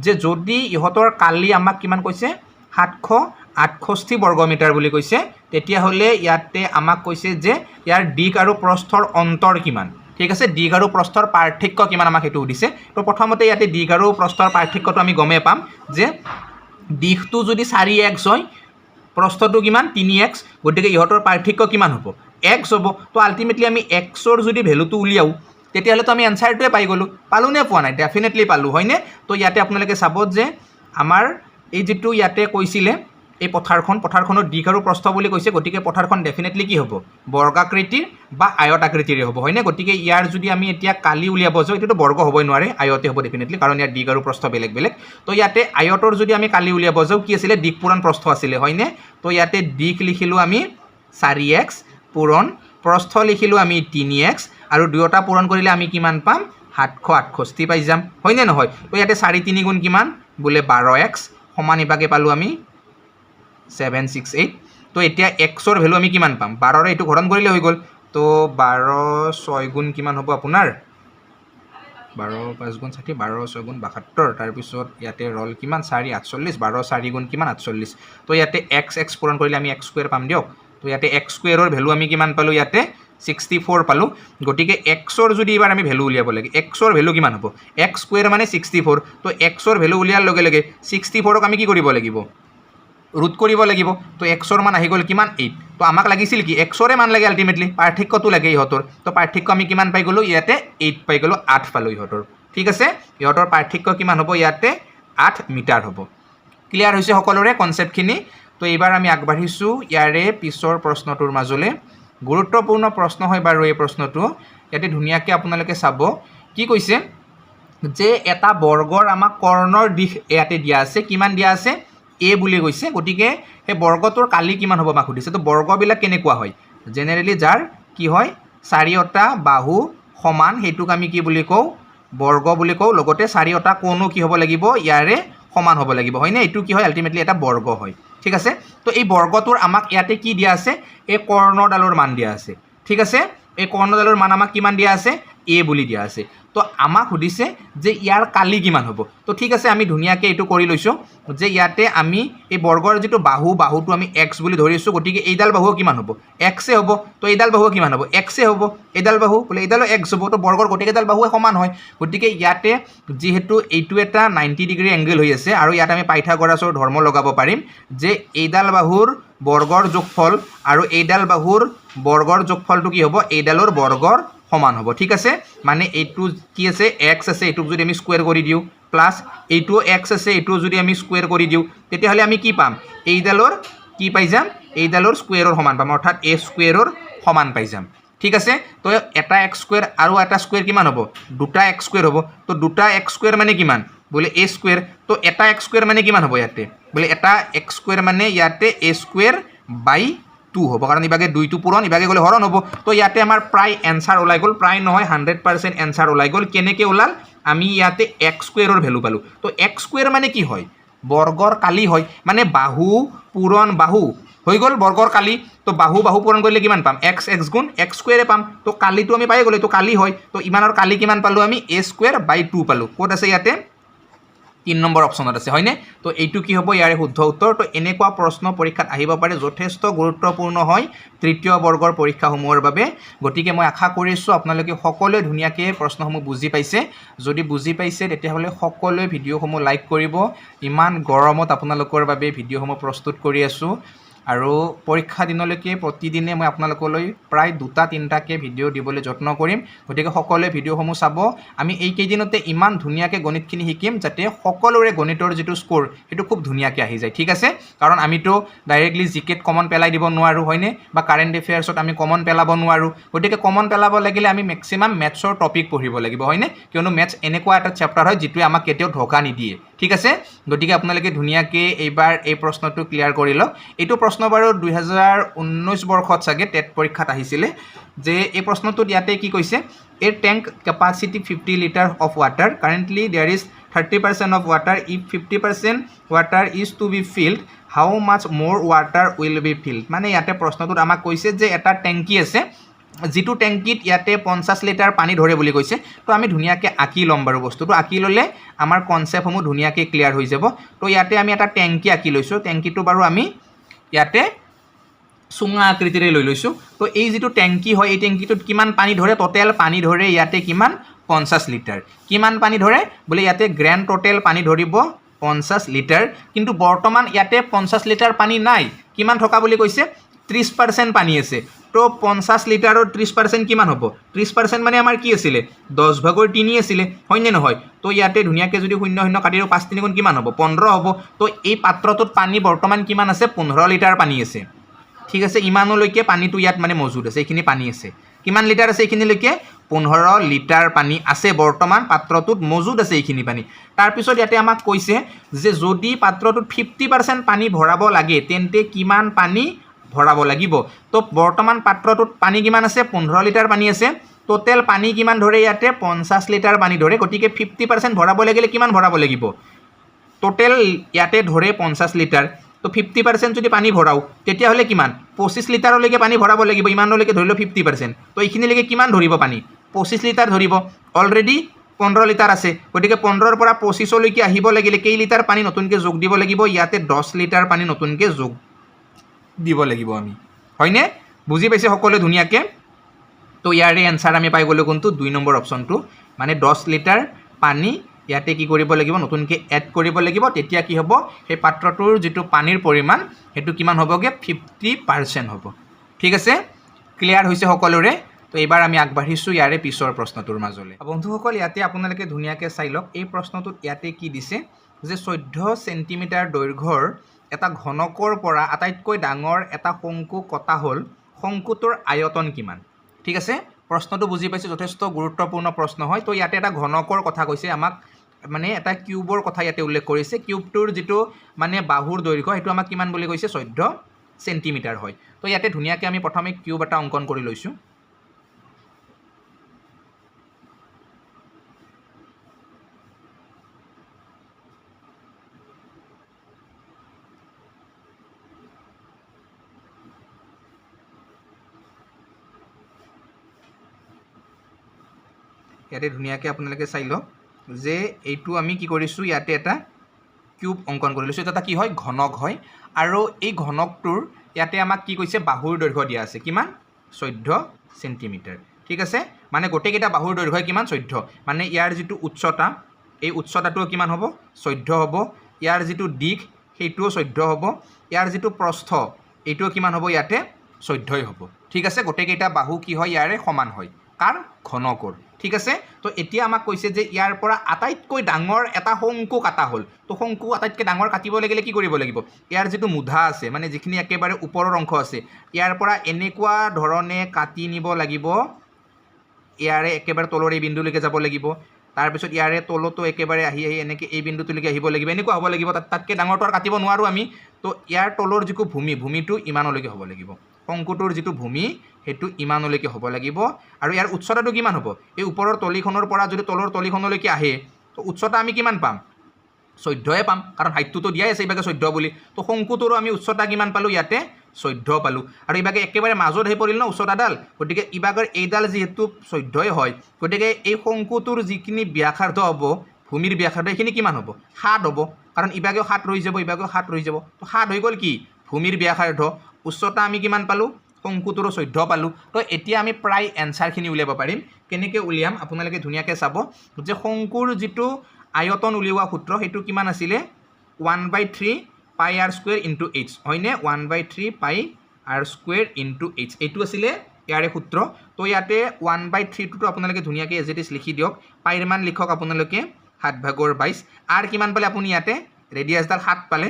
যে যদি ইহতৰ কালি আমাক কিমান কৈছে 768 বৰ্গ মিটাৰ বুলি কৈছে তেতিয়া হলে ইয়াতে আমাক কৈছে যে ইয়াৰ দিক আৰু প্ৰস্থৰ অন্তৰ কিমান ঠিক আছে দিক আৰু প্ৰস্থৰ পাৰ্থক্য কিমান আমাক হেতু দিছে তো প্ৰথমতে ইয়াতে দিক আৰু প্ৰস্থৰ পাৰ্থক্যটো আমি গমে পাম যে দিকটো যদি 4x হয় প্ৰস্থটো কিমান 3x গতিকে ইহতৰ পাৰ্থক্য কিমান হ'ব x হ'ব তো আলটিমেটলি আমি x ৰ যদি ভ্যালুটো উলিয়াও তেতিয়াহলে তো আমি আনসাৰটোৱে পাই গলো পালো নে পোৱা নাই ডেফিনেটলি পালো হয়নে তো ইয়াতে আপোনালোকে চাব যে আমাৰ এই যেটো ইয়াতে কৈছিলে এই পথাৰখনৰ দিক আৰু প্ৰস্থ বুলি কৈছে গতিকে পথাৰখন ডেফিনেটলি কি হ'ব বৰ্গাকৃতিৰ বা আয়তাকৃতিৰ হ'ব হয়নে গতিকে ইয়াৰ যদি আমি এতিয়া কালি উলিয়াব যাও এটো বৰ্গ হ'বই নোৱাৰে আয়তে হ'ব ডেফিনেটলি কাৰণ ইয়াৰ দিক আৰু প্ৰস্থ বেলেগ বেলেগ তো ইয়াতে আয়তৰ যদি আমি কালি উলিয়াব যাও কি আছিল দিক পূৰণ প্ৰস্থ আছিল হয়নে তো ইয়াতে দিক লিখিলো আমি 4x পূৰণ প্ৰস্থ লিখিলো আমি 3x আৰু দুয়োটা পূৰণ কৰিলে আমি কিমান পাম 768 পাই যাম হয়নে নহয় তো ইয়াতে 4 গুণ কিমান বলে 12x সমান ইবাকে পালো আমি 768 তো এতিয়া x ৰ ভ্যালু আমি কিমান পাম 12 ৰে এটো হৰণ কৰিলে হৈ গল তো 12 6 গুণ কিমান হ'ব আপোনাৰ 12 5 গুণ 60 12 6 গুণ 72 তাৰ পিছত ইয়াতে ৰল কিমান 4 48 12 4 গুণ কিমান 48 তো ইয়াতে x পূৰণ কৰিলে আমি x স্কয়াৰ পাম দিওক তো ইয়াতে x স্কয়াৰৰ ভ্যালু আমি কিমান পালো ইয়াতে 64 পালো গটিকে x ৰ যদি এবাৰ আমি ভ্যালু উলিয়াব লাগে x ৰ ভ্যালু কিমান হ'ব x স্কয়াৰ মানে 64 তো x ৰ ভ্যালু উলিয়াৰ লগে লগে 64 ক আমি কি কৰিব লাগিব ৰুট কৰিব লাগিব তো x ৰ মান আহি গল কিমান 8 তো আমাক লাগিছিল কি x ৰ মান লাগে আলটিমেটলি পাৰ্থক্যটো লাগে ইহতৰ তো পাৰ্থক্য আমি কিমান পাই গলো ইয়াতে 8 পাই গলো 8 পালো ইহতৰ ঠিক আছে ইহতৰ পাৰ্থক্য কিমান হ'ব ইয়াতে 8 মিটাৰ হ'ব ক্লিয়াৰ হৈছে সকলোৰে কনসেপ্টখিনি তো এবাৰ আমি আগবাঢ়িছো ইয়াৰে পিছৰ প্ৰশ্নটোৰ মাজলৈ গুৰুত্বপূৰ্ণ প্ৰশ্ন হয় বাৰু এই প্ৰশ্নটো ইয়াতে ধুনিয়াকৈ আপোনালোকে চাব কি কৈছে যে এটা বৰ্গৰ আমাক কৰ্ণৰ দিশ ইয়াতে দিয়া আছে কিমান দিয়া আছে a বুলি কৈছে গটিকে এই বৰ্গটোৰ কালি কিমান হ'ব আমাক সুধিছে তো বৰ্গবিলাক কেনেকুৱা হয় জেনেৰেলি যাৰ কি হয় চাৰিটা বাহু সমান হেতুক আমি কি বুলি কও বৰ্গ বুলি কও লগতে চাৰিটা কোণো কি হ'ব লাগিব ইয়াৰে সমান হ'ব লাগিব হয়নে এটো কি হয় আলটিমেটলি এটা বৰ্গ হয় ঠিক আছে তো এই বৰ্গটোৰ আমাক ইয়াতে কি দিয়া আছে এই কৰ্ণডালৰ মান দিয়া আছে ঠিক আছে এই কৰ্ণডালৰ মান আমাক কিমান দিয়া আছে a বুলি দিয়া আছে তো আমাক সুধিছে যে ইয়াৰ কালি কিমান হ'ব তো ঠিক আছে আমি ধুনিয়াকৈ এটো কৰি লৈছো যে ইয়াতে আমি এই বৰ্গৰ যেটো বাহুটো আমি x বুলি ধৰিছো গটিকে এইডাল বাহু কিমান হ'ব x এ হ'ব তো এইডাল বাহু কিমান হ'ব x এ হ'ব এইডাল বাহু বলে এইডালো x হ'ব তো বৰ্গৰ গটিকেডাল বাহু সমান হয় গটিকে ইয়াতে যেহেতু এইটো এটা 90 ডিগ্ৰী এংগল হৈ আছে আৰু ইয়াত আমি পাইথাগোৰাছৰ ধৰ্ম লগাব পাৰিম যে এইডাল বাহুৰ বৰ্গৰ যোগফল আৰু এইডাল বাহুৰ বৰ্গৰ যোগফলটো কি হ'ব এইডালৰ বৰ্গৰ সমান হ'ব ঠিক আছে মানে এইটো কি আছে x আছে এইটোক যদি আমি স্কয়াৰ কৰি দিও প্লাছ এইটো এক্স আছে এইটো যদি আমি স্কুৱেৰ কৰি দিওঁ তেতিয়াহ'লে আমি কি পাম এইডালৰ কি পাই যাম এইডালৰ স্কুৱেৰৰ সমান পাম অৰ্থাৎ এ স্কুৱেৰৰ সমান পাই যাম ঠিক আছে তো এটা এক্স স্কুৱেৰ আৰু এটা স্কুৱেৰ কিমান হ'ব দুটা এক্স স্কুৱেৰ হ'ব তো দুটা এক্স স্কুৱেৰ মানে কিমান বোলে এ স্কুৱেৰ তো এটা এক্স স্কুৱেৰ মানে কিমান হ'ব ইয়াতে বোলে এটা এক্স স্কুৱেৰ মানে ইয়াতে এ স্কুৱেৰ বাই 2 হ'ব কাৰণ ইভাগে 2টো পূৰণ ইভাগে গ'লে হৰণ হ'ব তো ইয়াতে আমাৰ প্ৰায় এনসাৰ ওলাই গ'ল প্ৰায় নহয় 100% এনসাৰ ওলাই গ'ল কেনেকৈ ওলাল আমি ইয়াতে এক্স স্কুৱেৰৰ ভ্যালু পালোঁ তো এক্স স্কুৱেৰ মানে কি হয় বৰ্গৰ কালি হয় মানে বাহু পূৰণ বাহু হৈ গ'ল বৰ্গৰ কালি তো বাহু বাহু পূৰণ কৰিলে কিমান পাম এক্স এক্স গুণ এক্স স্কুৱেৰে পাম তো কালিটো আমি পাই গ'লো তো কালি হয় তো ইমানৰ কালি কিমান পালোঁ আমি এ স্কুৱেৰ বাই 2 পালোঁ ক'ত আছে ইয়াতে 3 নম্বৰ অপশ্যনত আছে হয়নে তো এইটো কি হ'ব ইয়াৰে শুদ্ধ উত্তৰ তো এনেকুৱা প্ৰশ্ন পৰীক্ষাত আহিব পাৰে যথেষ্ট গুৰুত্বপূৰ্ণ হয় তৃতীয় বৰ্গৰ পৰীক্ষাসমূহৰ বাবে গতিকে মই আশা কৰিছোঁ আপোনালোকে সকলোৱে ধুনীয়াকৈ প্ৰশ্নসমূহ বুজি পাইছে যদি বুজি পাইছে তেতিয়াহ'লে সকলোৱে ভিডিঅ'সমূহ লাইক কৰিব ইমান গৰমত আপোনালোকৰ বাবে ভিডিঅ'সমূহ প্ৰস্তুত কৰি আছোঁ আৰু পৰীক্ষা দিনলৈকে প্ৰতিদিনে মই আপোনালোকলৈ প্ৰায় 2-3টাকৈ ভিডিঅ' দিবলৈ যত্ন কৰিম গতিকে সকলোৱে ভিডিঅ'সমূহ চাব আমি এই কেইদিনতে ইমান ধুনীয়াকৈ গণিতখিনি শিকিম যাতে সকলোৰে গণিতৰ যিটো স্ক'ৰ সেইটো খুব ধুনীয়াকৈ আহি যায় ঠিক আছে কাৰণ আমিতো ডাইৰেক্টলি জিকেত কমন পেলাই দিব নোৱাৰোঁ হয়নে বা কাৰেণ্ট এফেয়াৰ্ছত আমি কমন পেলাব নোৱাৰোঁ গতিকে কমন পেলাব লাগিলে আমি মেক্সিমাম মেথছৰ টপিক পঢ়িব লাগিব হয়নে কিয়নো মেথছ এনেকুৱা এটা চেপ্টাৰ হয় যিটোৱে আমাক কেতিয়াও ধোকা নিদিয়ে ঠিক আছে গতিকে আপোনালোকে ধুনীয়াকৈ এইবাৰ এই প্ৰশ্নটো ক্লিয়াৰ কৰি লওক এইটো প্ৰশ্ন বাৰু 2019 বৰ্ষত চাগে টেট পৰীক্ষাত আহিছিলে যে এই প্ৰশ্নটোত ইয়াতে কি কৈছে a tank capacity 50 litre of water currently there is 30% of water if 50% water is to be filled how much more water will be field মানে ইয়াতে প্ৰশ্নটোত আমাক কৈছে যে এটা টেংকি আছে যিটো টেংকিত ইয়াতে 50 লিটাৰ পানী ধৰে বুলি কৈছে তো আমি ধুনীয়াকৈ আঁকি ল'ম বাৰু বস্তুটো আঁকি ল'লে আমাৰ কনচেপ্টসমূহ ধুনীয়াকৈ ক্লিয়াৰ হৈ যাব তো ইয়াতে আমি এটা টেংকি আঁকি লৈছোঁ টেংকিটো বাৰু আমি ইয়াতে চুঙা আকৃতিৰে লৈ লৈছোঁ তো এই যিটো টেংকি হয় এই টেংকিটোত কিমান পানী ধৰে টোটেল পানী ধৰে ইয়াতে কিমান 50 লিটাৰ কিমান পানী ধৰে বোলে ইয়াতে গ্ৰেণ্ড টোটেল পানী ধৰিব 50 লিটাৰ কিন্তু বৰ্তমান ইয়াতে 50 লিটাৰ পানী নাই কিমান থকা বুলি কৈছে 30% পানী আছে তো 50 লিটাৰৰ 30% কিমান হ'ব 30% মানে আমাৰ কি আছিলে 10/3 আছিলে হয়নে নহয় তো ইয়াতে ধুনীয়াকৈ যদি 0 কাটি দিওঁ 5 3 কিমান হ'ব 15 হ'ব তো এই পাত্ৰটোত পানী বৰ্তমান কিমান আছে 15 লিটাৰ পানী আছে ঠিক আছে ইমানলৈকে পানীটো ইয়াত মানে মজুদ আছে এইখিনি পানী আছে কিমান লিটাৰ আছে এইখিনিলৈকে 15 লিটাৰ পানী আছে বৰ্তমান পাত্ৰটোত মজুদ আছে এইখিনি পানী তাৰপিছত ইয়াতে আমাক কৈছে যে যদি পাত্ৰটোত 50% পানী ভৰাব লাগে তেন্তে কিমান পানী ভৰাব লাগিব তো বৰ্তমান পাত্ৰটোত পানী কিমান আছে 15 লিটাৰ পানী আছে টোটেল পানী কিমান ধৰে ইয়াতে 50 লিটাৰ পানী ধৰে গতিকে 50% ভৰাব লাগিলে কিমান ভৰাব লাগিব টোটেল ইয়াতে ধৰে 50 লিটাৰ তো 50% যদি পানী ভৰাও তেতিয়াহ'লে কিমান 25 লিটাৰলৈকে পানী ভৰাব লাগিব ইমানলৈকে ধৰিলোঁ 50% তো এইখিনিলৈকে কিমান ধৰিব পানী 25 লিটাৰ ধৰিব অলৰেডি 15 লিটাৰ আছে গতিকে 15ৰ পৰা 25লৈকে আহিব লাগিলে কেই লিটাৰ পানী নতুনকৈ যোগ দিব লাগিব ইয়াতে 10 লিটাৰ পানী নতুনকৈ যোগ দিব লাগিব আমি হয়নে বুজি পাইছে সকলোৱে ধুনীয়াকৈ তো ইয়াৰে এনসাৰ আমি পাই গ'লোঁ কোনটো 2 নম্বৰ অপশ্যনটো মানে 10 লিটাৰ পানী ইয়াতে কি কৰিব লাগিব নতুনকৈ এড কৰিব লাগিব তেতিয়া কি হ'ব সেই পাত্ৰটোৰ যিটো পানীৰ পৰিমাণ সেইটো কিমান হ'বগে 50% হ'ব ঠিক আছে ক্লিয়াৰ হৈছে সকলোৰে তো এইবাৰ আমি আগবাঢ়িছোঁ ইয়াৰে পিছৰ প্ৰশ্নটোৰ মাজলৈ বন্ধুসকল ইয়াতে আপোনালোকে ধুনীয়াকৈ চাই লওক এই প্ৰশ্নটোত ইয়াতে কি দিছে যে 14 সেণ্টিমিটাৰ দৈৰ্ঘ্যৰ এটা ঘনকৰ পৰা আটাইতকৈ ডাঙৰ এটা শংকু কটা হ'ল শংকুটোৰ আয়তন কিমান ঠিক আছে প্ৰশ্নটো বুজি পাইছে যথেষ্ট গুৰুত্বপূৰ্ণ প্ৰশ্ন হয় তো ইয়াতে এটা ঘনকৰ কথা কৈছে আমাক মানে এটা কিউবৰ কথা ইয়াতে উল্লেখ কৰিছে কিউবটোৰ যিটো মানে বাহুৰ দৈৰ্ঘ্য সেইটো আমাক কিমান বুলি কৈছে 14 সেণ্টিমিটাৰ হয় তো ইয়াতে ধুনীয়াকৈ আমি প্ৰথমে কিউব এটা অংকন কৰি লৈছোঁ ইয়াতে ধুনীয়াকৈ আপোনালোকে চাই লওক যে এইটো আমি কি কৰিছোঁ ইয়াতে এটা কিউব অংকন কৰি লৈছোঁ এটা কি হয় ঘনক হয় আৰু এই ঘনকটোৰ ইয়াতে আমাক কি কৈছে বাহুৰ দৈৰ্ঘ্য দিয়া আছে কিমান 14 সেণ্টিমিটাৰ ঠিক আছে মানে গোটেইকেইটা বাহুৰ দৈৰ্ঘ্য কিমান 14 মানে ইয়াৰ যিটো উচ্চতা এই উচ্চতাটো কিমান হ'ব 14 হ'ব ইয়াৰ যিটো দিশ সেইটোও 14 হ'ব ইয়াৰ যিটো প্ৰস্থ এইটোও কিমান হ'ব ইয়াতে 14 হ'ব ঠিক আছে গোটেইকেইটা বাহু কি হয় ইয়াৰে সমান হয় কাৰ ঘনকৰ ঠিক আছে তো এতিয়া আমাক কৈছে যে ইয়াৰ পৰা আটাইতকৈ ডাঙৰ এটা শংকু কাটা হ'ল তো শংকু আটাইতকৈ ডাঙৰ কাটিব লাগিলে কি কৰিব লাগিব ইয়াৰ যেটো মুধা আছে মানে যিখিনি একেবাৰে ওপৰৰ অংশ আছে ইয়াৰ পৰা এনেকুৱা ধৰণে কাটি নিব লাগিব ইয়াৰে একেবাৰে তলৰ এই বিন্দুলৈকে যাব লাগিব তাৰপিছত ইয়াৰে তলতো একেবাৰে আহি এনেকৈ এই বিন্দুটোলৈকে আহিব লাগিব এনেকুৱা হ'ব লাগিব তাতকৈ ডাঙৰটো আৰু কাটিব নোৱাৰোঁ আমি তো ইয়াৰ তলৰ যিটো ভূমিটো ইমানলৈকে হ'ব লাগিব শংকুটোৰ যিটো ভূমি সেইটো ইমানলৈকে হ'ব লাগিব আৰু ইয়াৰ উচ্চতাটো কিমান হ'ব এই ওপৰৰ তলিখনৰ পৰা যদি তলৰ তলিখনলৈকে আহে তো উচ্চতা আমি কিমান পাম 14 পাম কাৰণ হাইটটোতো দিয়াই আছে ইবাগে 14 বুলি তো শংকুটোৰো আমি উচ্চতা কিমান পালোঁ ইয়াতে 14 পালোঁ আৰু ইবাগে একেবাৰে মাজত হৈ পৰিল ন উচ্চতাডাল গতিকে ইবাগৰ এইডাল যিহেতু 14 হয় গতিকে এই শংকুটোৰ যিখিনি ব্যাসাৰ্ধ হ'ব ভূমিৰ ব্যাসাৰ্ধ এইখিনি কিমান হ'ব 7 হ'ব কাৰণ ইবাগেও 7 ৰৈ যাব ইবাগেও 7 ৰৈ যাব তো 7 হৈ গ'ল কি ভূমিৰ ব্যাসাৰ্ধ উচ্চতা আমি কিমান পালোঁ শংকুটোৰো 14 পালোঁ তো এতিয়া আমি প্ৰায় এনসাৰখিনি উলিয়াব পাৰিম কেনেকৈ উলিয়াম আপোনালোকে ধুনীয়াকৈ চাব যে শংকুৰ যিটো আয়তন উলিওৱা সূত্ৰ সেইটো কিমান আছিলে 1/3 পাই r স্কয়াৰ ইনটু h হয়নে 1/3 পাই r স্কয়াৰ ইনটু h এইটো আছিলে ইয়াৰে সূত্ৰ তো ইয়াতে 1/3 টো আপোনালোকে ধুনীয়াকৈ এজ ইট ইজ লিখি দিয়ক পাইৰ মান লিখক আপোনালোকে 7/22 r কিমান পালে আপুনি ইয়াতে ৰেডিয়াছডাল 7 পালে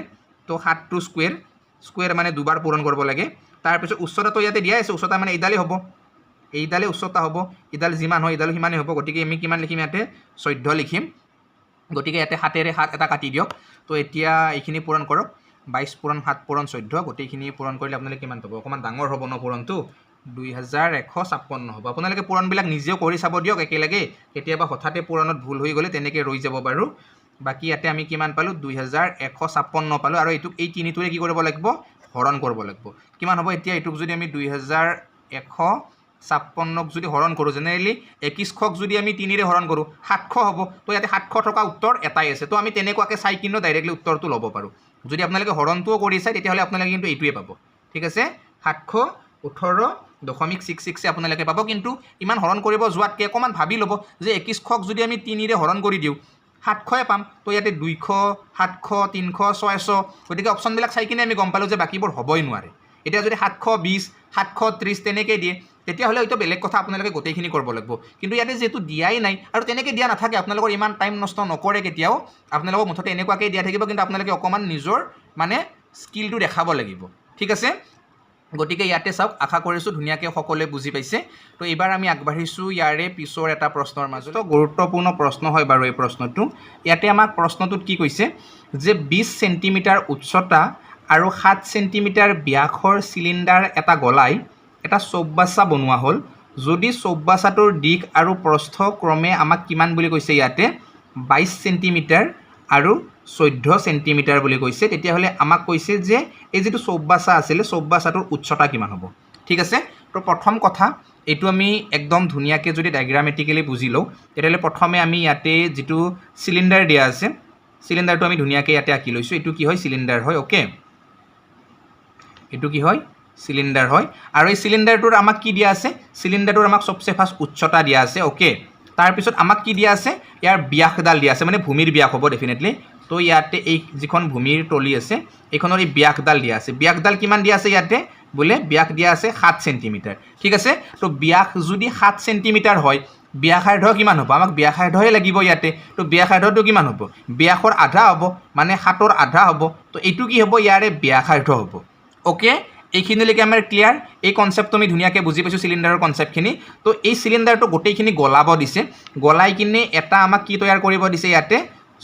তো 7 টো স্কয়াৰ মানে দুবাৰ পূৰণ কৰিব লাগে তাৰপিছত উচ্চতাটো ইয়াতে দিয়া আছে উচ্চতা মানে এইডালে হ'ব এইডালে উচ্চতা হ'ব ইডাল যিমান হয় ইডাল সিমানে হ'ব গতিকে আমি কিমান লিখিম ইয়াতে 14 লিখিম গতিকে ইয়াতে 7 এটা কাটি দিয়ক তো এতিয়া এইখিনি পূৰণ কৰক 22 পূৰণ 7 পূৰণ 14 গোটেইখিনি পূৰণ কৰিলে আপোনালোকে কিমান পাব অকমান ডাঙৰ হ'ব ন পূৰণটো 2156 হ'ব আপোনালোকে পূৰণবিলাক নিজেও কৰি চাব দিয়ক একেলগে কেতিয়াবা হঠাতে পূৰণত ভুল হৈ গ'লে তেনেকৈ ৰৈ যাব বাৰু বাকি ইয়াতে আমি কিমান পালোঁ 2156 পালোঁ আৰু এইটোক এই তিনিটোৰে কি কৰিব লাগিব হৰণ কৰিব লাগিব কিমান হ'ব এতিয়া এইটোক যদি আমি 2156ক যদি হৰণ কৰোঁ জেনেৰেলি 21ক যদি আমি 3ৰে হৰণ কৰোঁ 700 হ'ব তো ইয়াতে 700 থকা উত্তৰ এটাই আছে তো আমি তেনেকুৱাকৈ চাই কিনো ডাইৰেক্টলি উত্তৰটো ল'ব পাৰোঁ যদি আপোনালোকে হৰণটোও কৰি চাই তেতিয়াহ'লে আপোনালোকে কিন্তু এইটোৱে পাব ঠিক আছে 718.66 আপোনালোকে পাব কিন্তু ইমান হৰণ কৰিব যোৱাতকৈ অকণমান ভাবি ল'ব যে 21ক যদি আমি 3ৰে হৰণ কৰি দিওঁ 700 পাম তো ইয়াতে 200 700 300 600 গতিকে অপশ্যনবিলাক চাই কিনে আমি গম পালোঁ যে বাকীবোৰ হ'বই নোৱাৰে এতিয়া যদি 720 730 তেনেকৈ দিয়ে তেতিয়াহ'লে হয়তো বেলেগ কথা আপোনালোকে গোটেইখিনি কৰিব লাগিব কিন্তু ইয়াতে যেহেতু দিয়াই নাই আৰু তেনেকৈ দিয়া নাথাকে আপোনালোকৰ ইমান টাইম নষ্ট নকৰে কেতিয়াও আপোনালোকক মুঠতে এনেকুৱাকৈ দিয়া থাকিব কিন্তু আপোনালোকে অকণমান নিজৰ মানে স্কিলটো দেখাব লাগিব ঠিক আছে গতিকে ইয়াতে চাওক আশা কৰিছোঁ ধুনীয়াকৈ সকলোৱে বুজি পাইছে তো এইবাৰ আমি আগবাঢ়িছোঁ ইয়াৰে পিছৰ এটা প্ৰশ্নৰ মাজত গুৰুত্বপূৰ্ণ প্ৰশ্ন হয় বাৰু এই প্ৰশ্নটো ইয়াতে আমাক প্ৰশ্নটোত কি কৈছে যে 20 সেন্টিমিটাৰ উচ্চতা আৰু 7 সেন্টিমিটাৰ ব্যাসৰ চিলিণ্ডাৰ এটা গলাই এটা চৌবাচ্চা বনোৱা হ'ল যদি চৌবাচ্চাটোৰ দিশ আৰু প্ৰস্থ ক্ৰমে আমাক কিমান বুলি কৈছে ইয়াতে 22 সেন্টিমিটাৰ আৰু 14 সেন্টিমিটাৰ বুলি কৈছে তেতিয়াহ'লে আমাক কৈছে যে এই যেটো চৌবাচ্চা আছিল চৌবাচ্চাটোৰ উচ্চতা কিমান হ'ব ঠিক আছে তো প্ৰথম কথা এইটো আমি একদম ধুনীয়াকৈ যদি ডায়াগ্ৰামেটিক্যালি বুজি লওঁ তেতিয়াহ'লে প্ৰথমে আমি ইয়াতে যেটো সিলিন্ডাৰ দিয়া আছে সিলিন্ডাৰটো আমি ধুনীয়াকৈ ইয়াতে আঁকি লৈছোঁ এইটো কি হয় সিলিন্ডাৰ হয় ওকে এইটো কি হয় সিলিন্ডাৰ হয় আৰু এই সিলিন্ডাৰটোৰ আমাক কি দিয়া আছে সিলিন্ডাৰটোৰ আমাক সবচে ফাৰ্স্ট উচ্চতা দিয়া আছে ওকে তাৰপিছত আমাক কি দিয়া আছে ইয়াৰ ব্যাসডাল দিয়া আছে মানে ভূমিৰ ব্যাস হ'ব ডেফিনেটলি তো ইয়াতে এই যিখন ভূমিৰ তলি আছে এইখনৰ এই ব্যাসডাল দিয়া আছে ব্যাসডাল কিমান দিয়া আছে ইয়াতে বোলে ব্যাস দিয়া আছে 7 সেন্টিমিটাৰ ঠিক আছে তো ব্যাস যদি 7 সেন্টিমিটাৰ হয় ব্যাসাৰ্ধ কিমান হ'ব আমাক ব্যাসাৰ্ধহে লাগিব ইয়াতে তো ব্যাসাৰ্ধটো কিমান হ'ব ব্যাসৰ আধা হ'ব মানে 7ৰ আধা হ'ব তো এইটো কি হ'ব ইয়াৰে ব্যাসাৰ্ধ হ'ব ওকে এইখিনিলৈকে আমাৰ ক্লিয়াৰ এই কনসেপ্টটো আমি ধুনীয়াকৈ বুজি পাইছোঁ সিলিন্ডাৰৰ কনসেপ্টখিনি তো এই সিলিন্ডাৰটো গোটেইখিনি গলাব দিছে গলাই কিনে এটা আমাক কি তৈয়াৰ কৰিব দিছে ইয়াতে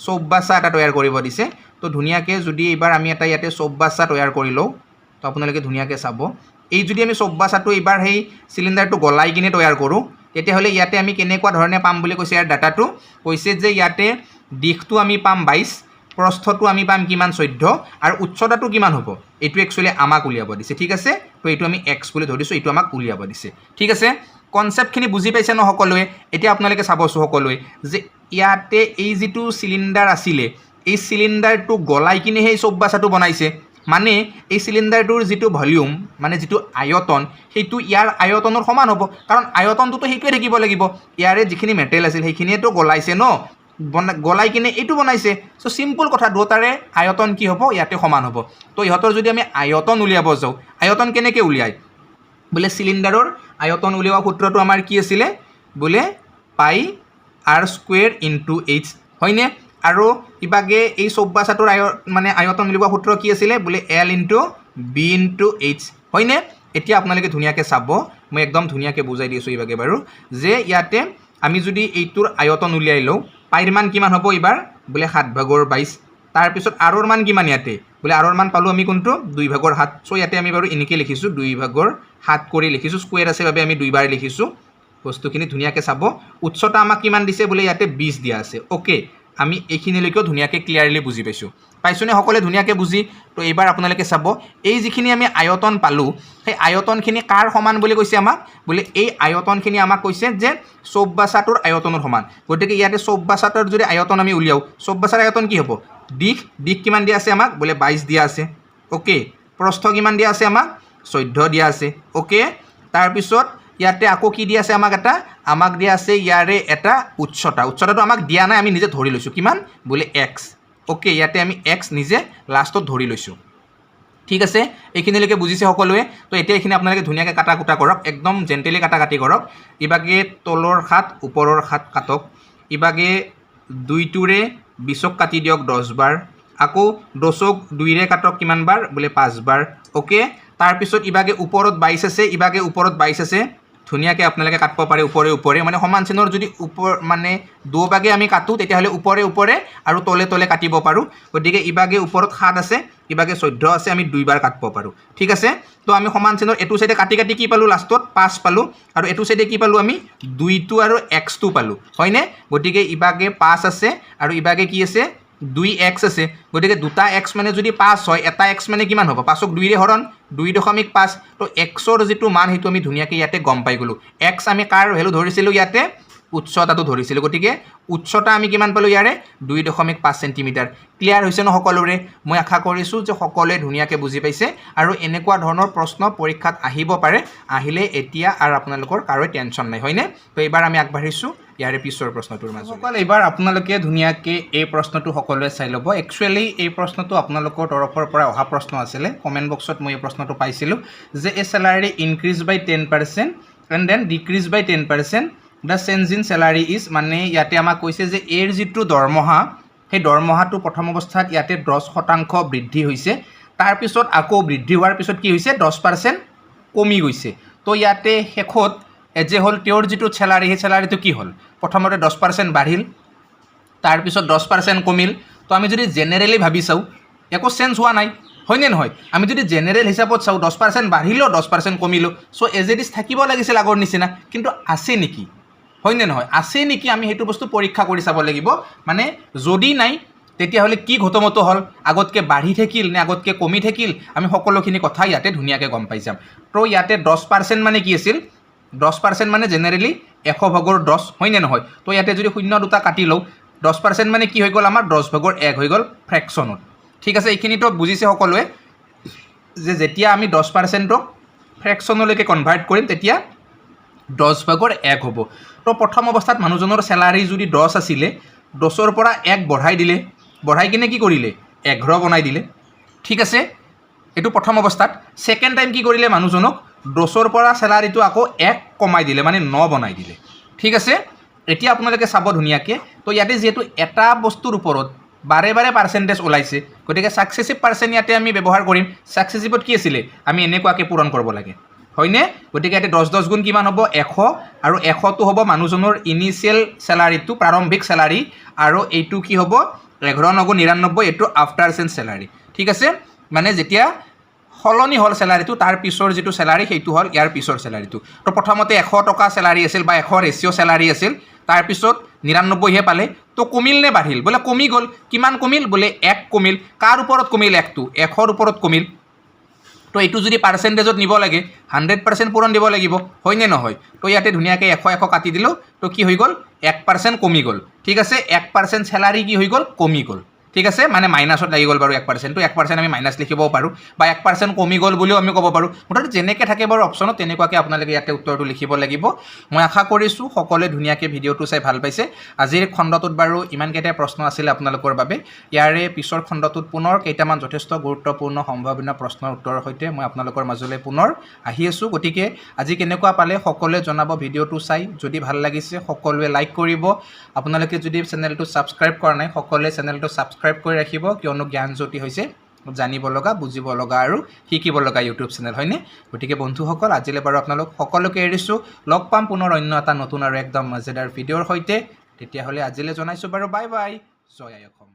চৌবাচ্চা এটা তৈয়াৰ কৰিব দিছে তো ধুনীয়াকৈ যদি এইবাৰ আমি এটা ইয়াতে চৌবাচ্চা তৈয়াৰ কৰি লওঁ তো আপোনালোকে ধুনীয়াকৈ চাব এই যদি আমি চৌবাচ্চাটো এইবাৰ সেই সিলিন্ডাৰটো গলাই কিনে তৈয়াৰ কৰোঁ তেতিয়াহ'লে ইয়াতে আমি কেনেকুৱা ধৰণে পাম বুলি কৈছে ইয়াৰ ডাটাটো কৈছে যে ইয়াতে দিশটো আমি পাম 22 প্ৰস্থটো আমি পাম কিমান 14 আৰু উচ্চতাটো কিমান হ'ব এইটো একচুয়ালি আমাক উলিয়াব দিছে ঠিক আছে তো এইটো আমি x বুলি ধৰিছোঁ এইটো আমাক উলিয়াব দিছে ঠিক আছে কনসেপ্টখিনি বুজি পাইছে ন সকলোৱে এতিয়া আপোনালোকে চাবছো সকলোৱে যে ইয়াতে এই যেটো সিলিন্ডাৰ আছিলে এই সিলিন্ডাৰটো গলাই কিনে সেই চৌবাচ্চাটো বনাইছে মানে এই সিলিন্ডাৰটোৰ যেটো ভলিউম মানে যেটো আয়তন সেইটো ইয়াৰ আয়তনৰ সমান হ'ব কাৰণ আয়তনটো সেইটোৱে থাকিব লাগিব ইয়াৰে যিখিনি মেটেল আছিল সেইখিনিয়েটো গলাইছে ন গলাই কিনে এইটো বনাইছে সো সিম্পল কথা দুটাৰে আয়তন কি হ'ব ইয়াতে সমান হ'ব তো ইহতৰ যদি আমি আয়তন উলিয়াব যাও আয়তন কেনেকৈ উলিয়াই বোলে সিলিন্ডাৰৰ আয়তন উলিওৱা সূত্ৰটো আমাৰ কি আছিল বোলে পাই আৰ স্কুৱেৰ ইনটু এইচ হয়নে আৰু ইবাগে এই চৌব্বাচাটোৰ মানে আয়তন উলিওৱা সূত্ৰ কি আছিলে বোলে L into B into H হয়নে এতিয়া আপোনালোকে ধুনীয়াকৈ চাব মই একদম ধুনীয়াকৈ বুজাই দিছোঁ ইবাগে বাৰু যে ইয়াতে আমি যদি এইটোৰ আয়তন উলিয়াই লওঁ পাইৰ মান কিমান হ'ব এইবাৰ বোলে 7/22 তাৰপিছত আৰৰ মান কিমান ইয়াতে বোলে আৰৰ মান পালোঁ আমি কোনটো 2/7 চ' ইয়াতে আমি বাৰু এনেকৈ লিখিছোঁ 2/7 কৰি লিখিছোঁ স্কুৱেৰ আছে বাবে আমি 2 বাৰ লিখিছোঁ বস্তুখিনি ধুনীয়াকৈ চাব উচ্চতা আমাক কিমান দিছে বোলে ইয়াতে 20 দিয়া আছে অ'কে আমি এইখিনিলৈকেও ধুনীয়াকৈ ক্লিয়াৰলি বুজি পাইছোঁনে সকলোৱে ধুনীয়াকৈ বুজি তো এইবাৰ আপোনালোকে চাব এই যিখিনি আমি আয়তন পালোঁ সেই আয়তনখিনি কাৰ সমান বুলি কৈছে আমাক বোলে এই আয়তনখিনি আমাক কৈছে যে চৌব্বাচাটোৰ আয়তনৰ সমান গতিকে ইয়াতে চৌব্বাচাটোৰ যদি আয়তন আমি উলিয়াওঁ চৌব্বাচাৰ আয়তন কি হ'ব দিশ কিমান দিয়া আছে আমাক বোলে 22 দিয়া আছে অ'কে প্ৰস্থ কিমান দিয়া আছে আমাক 14 দিয়া আছে অ'কে তাৰপিছত ইয়াতে আকৌ কি দিয়া আছে আমাক দিয়া আছে ইয়াৰে এটা উচ্চতাটো আমাক দিয়া নাই আমি নিজে ধৰি লৈছোঁ কিমান বোলে এক্স অ'কে ইয়াতে আমি এক্স নিজে লাষ্টত ধৰি লৈছোঁ ঠিক আছে এইখিনিলৈকে বুজিছে সকলোৱে তো এতিয়া এইখিনি আপোনালোকে ধুনীয়াকৈ কাটা কুটা কৰক একদম জেণ্টেলি কাটি কৰক ইবাগে তলৰ খাত ওপৰৰ খাত কাটক ইবাগে 2টোৰে 20ক কাটি দিয়ক 10 বাৰ আকৌ 10ক 2ৰে কাটক কিমান বাৰ বোলে 5 বাৰ অ'কে তাৰপিছত ইবাগে ওপৰত 22 আছে ইবাগে ওপৰত 22 আছে ধুনীয়াকৈ আপোনালোকে কাটিব পাৰে ওপৰে মানে সমান চিনৰ যদি মানে দুভাগে আমি কাটো তেতিয়াহ'লে ওপৰে আৰু তলে কাটিব পাৰোঁ গতিকে ইবাগে ওপৰত 7 আছে ইবাগে 14 আছে আমি 2 বাৰ কাটিব পাৰোঁ ঠিক আছে তো আমি সমান চিনৰ এটো সাইডে কাটি কি পালোঁ লাষ্টত 5 পালোঁ আৰু এটো সাইডে কি পালোঁ আমি 2টো আৰু x2 পালোঁ হয়নে গতিকে ইবাগে 5 আছে আৰু ইবাগে কি আছে 2x আছে গতিকে দুটা x মানে যদি 5 হয় এটা x মানে কিমান হ'ব 5ক 2ৰে হৰণ 2.5 তো xৰ যিটো মান সেইটো আমি ধুনীয়াকৈ ইয়াতে গম পাই গ'লোঁ x আমি কাৰ ভ্যালু ধৰিছিলোঁ ইয়াতে উচ্চতাটো ধৰিছিলোঁ গতিকে উচ্চতা আমি কিমান পালোঁ ইয়াৰে 2.5 সেন্টিমিটাৰ ক্লিয়াৰ হৈছে ন সকলোৰে মই আশা কৰিছোঁ যে সকলোৱে ধুনীয়াকৈ বুজি পাইছে আৰু এনেকুৱা ধৰণৰ প্ৰশ্ন পৰীক্ষাত আহিব পাৰে আহিলে এতিয়া আৰু আপোনালোকৰ কাৰো টেনশ্যন নাই হয়নে তো এইবাৰ আমি আগবাঢ়িছোঁ ইয়াৰে পিছৰ প্ৰশ্নটোৰ মাজত এইবাৰ আপোনালোকে ধুনীয়াকৈ এই প্ৰশ্নটো সকলোৱে চাই ল'ব একচুৱেলি এই প্ৰশ্নটো আপোনালোকৰ তৰফৰ পৰা অহা প্ৰশ্ন আছিলে কমেণ্ট বক্সত মই এই প্ৰশ্নটো পাইছিলোঁ যে a salary increase by 10% and then decrease by 10% the change in salary is মানে ইয়াতে আমাক কৈছে যে এৰ যিটো দৰমহা সেই দৰমহাটো প্ৰথম অৱস্থাত ইয়াতে 10% বৃদ্ধি হৈছে তাৰপিছত আকৌ বৃদ্ধি হোৱাৰ পিছত কি হৈছে 10% কমি গৈছে তো ইয়াতে শেষত যে হ'ল তেওঁৰ যিটো চেলাৰী সেই চেলাৰীটো কি হ'ল প্ৰথমতে 10% বাঢ়িল তাৰপিছত 10% কমিল তো আমি যদি জেনেৰেলি ভাবি চাওঁ একো চেঞ্জ হোৱা নাই হয়নে নহয় আমি যদি জেনেৰেল হিচাপত চাওঁ 10% বাঢ়িলোঁ 10% কমিলোঁ চ' এজ ইট ইজ থাকিব লাগিছিল আগৰ নিচিনা কিন্তু আছে নেকি হয়নে নহয় আছে নেকি আমি সেইটো বস্তু পৰীক্ষা কৰি চাব লাগিব মানে যদি নাই তেতিয়াহ'লে কি ঘটমত হ'ল আগতকৈ বাঢ়ি থাকিল নে আগতকৈ কমি থাকিল আমি সকলোখিনি কথা ইয়াতে ধুনীয়াকৈ গম পাই যাম তো ইয়াতে 10% মানে কি আছিল 10% মানে জেনেৰেলি 100/10 হয়নে নহয় তো ইয়াতে যদি 0 দুটা কাটি লওঁ 10% মানে কি হৈ গ'ল আমাৰ 10/1 হৈ গ'ল ফ্ৰেকশ্যনত ঠিক আছে এইখিনিতো বুজিছে সকলোৱে যে যেতিয়া আমি 10%ক ফ্ৰেকশ্যনলৈকে কনভাৰ্ট কৰিম তেতিয়া 10/1 হ'ব তো প্ৰথম অৱস্থাত মানুহজনৰ চেলাৰী যদি 10 আছিলে 10ৰ পৰা 1 বঢ়াই কিনে কি কৰিলে 11 বনাই দিলে ঠিক আছে এইটো প্ৰথম অৱস্থাত ছেকেণ্ড টাইম কি কৰিলে মানুহজনক 10ৰ পৰা চেলাৰীটো আকৌ 1 কমাই দিলে মানে 9 বনাই দিলে ঠিক আছে এতিয়া আপোনালোকে চাব ধুনীয়াকৈ তো ইয়াতে যিহেতু এটা বস্তুৰ ওপৰত বাৰে পাৰ্চেণ্টেজ ওলাইছে গতিকে ছাকচেছিভ পাৰ্চেণ্ট ইয়াতে আমি ব্যৱহাৰ কৰিম ছাকচেছিভত কি আছিলে আমি এনেকুৱাকৈ পূৰণ কৰিব লাগে হয়নে গতিকে ইয়াতে 10 গুণ কিমান হ'ব 100 আৰু 100টো হ'ব মানুহজনৰ ইনিচিয়েল চেলাৰীটো প্ৰাৰম্ভিক চেলাৰী আৰু এইটো কি হ'ব 11 গুণ 99 এইটো আফটাৰ চেঞ্জ চেলাৰী ঠিক আছে মানে যেতিয়া সলনি হ'ল চেলাৰীটো তাৰ পিছৰ যিটো চেলাৰী সেইটো হ'ল ইয়াৰ পিছৰ চেলাৰীটো তো প্ৰথমতে 100 টকা চেলাৰী আছিল বা 100 ৰেচিঅ' চেলাৰী আছিল তাৰপিছত 99 হে পালে তো কমিল নে বাঢ়িল বোলে কমি গ'ল কিমান কমিল বোলে 1 কমিল কাৰ ওপৰত কমিল 1টো 100ৰ ওপৰত কমিল তো এইটো যদি পাৰ্চেণ্টেজত নিব লাগে 100% পূৰণ দিব লাগিব হয়নে নহয় তো ইয়াতে ধুনীয়াকৈ 100 কাটি দিলোঁ তো কি হৈ গ'ল 1% কমি গ'ল ঠিক আছে 1% চেলাৰী কি হৈ গ'ল কমি গ'ল ঠিক আছে মানে মাইনাছত লাগি গ'ল বাৰু 1%, 1% আমি মাইনাছ লিখিবও পাৰোঁ বা 1% কমি গ'ল বুলিও আমি ক'ব পাৰোঁ। মুঠতে যেনেকৈ থাকে বাৰু অপশ্যনত তেনেকুৱাকৈ আপোনালোকে ইয়াতে উত্তৰটো লিখিব লাগিব। মই আশা কৰিছোঁ সকলোৱে ধুনীয়াকৈ ভিডিঅ'টো চাই ভাল পাইছে। আজিৰ খণ্ডটোত বাৰু ইমানকেইটাই প্ৰশ্ন আছিলে আপোনালোকৰ বাবে। ইয়াৰে পিছৰ খণ্ডটোত পুনৰ কেইটামান যথেষ্ট গুৰুত্বপূৰ্ণ সম্ভাৱনীয় প্ৰশ্নৰ উত্তৰৰ সৈতে মই আপোনালোকৰ মাজলৈ পুনৰ আহি আছোঁ। গতিকে আজি কেনেকুৱা পালে সকলোৱে জনাব ভিডিঅ'টো চাই। যদি ভাল লাগিছে সকলোৱে লাইক কৰিব। আপোনালোকে যদি চেনেলটো ছাবস্ক্ৰাইব কৰা নাই সকলোৱে চেনেলটো ছাবস্ক্ৰাইব কৰি ৰাখিব, কিয়নো জ্ঞানজ্যোতি হৈছে জানিব লগা, বুজিব লগা আৰু শিকিব লগা ইউটিউব চেনেল, হয়নে? গতিকে বন্ধুসকল আজিলৈ বাৰু আপোনালোক সকলোকে এৰিছোঁ। লগ পাম পুনৰ অন্য এটা নতুন আৰু একদম মজেদাৰ ভিডিঅ'ৰ সৈতে। তেতিয়াহ'লে আজিলৈ জনাইছোঁ বাৰু বাই বাই, জয় আই অসম।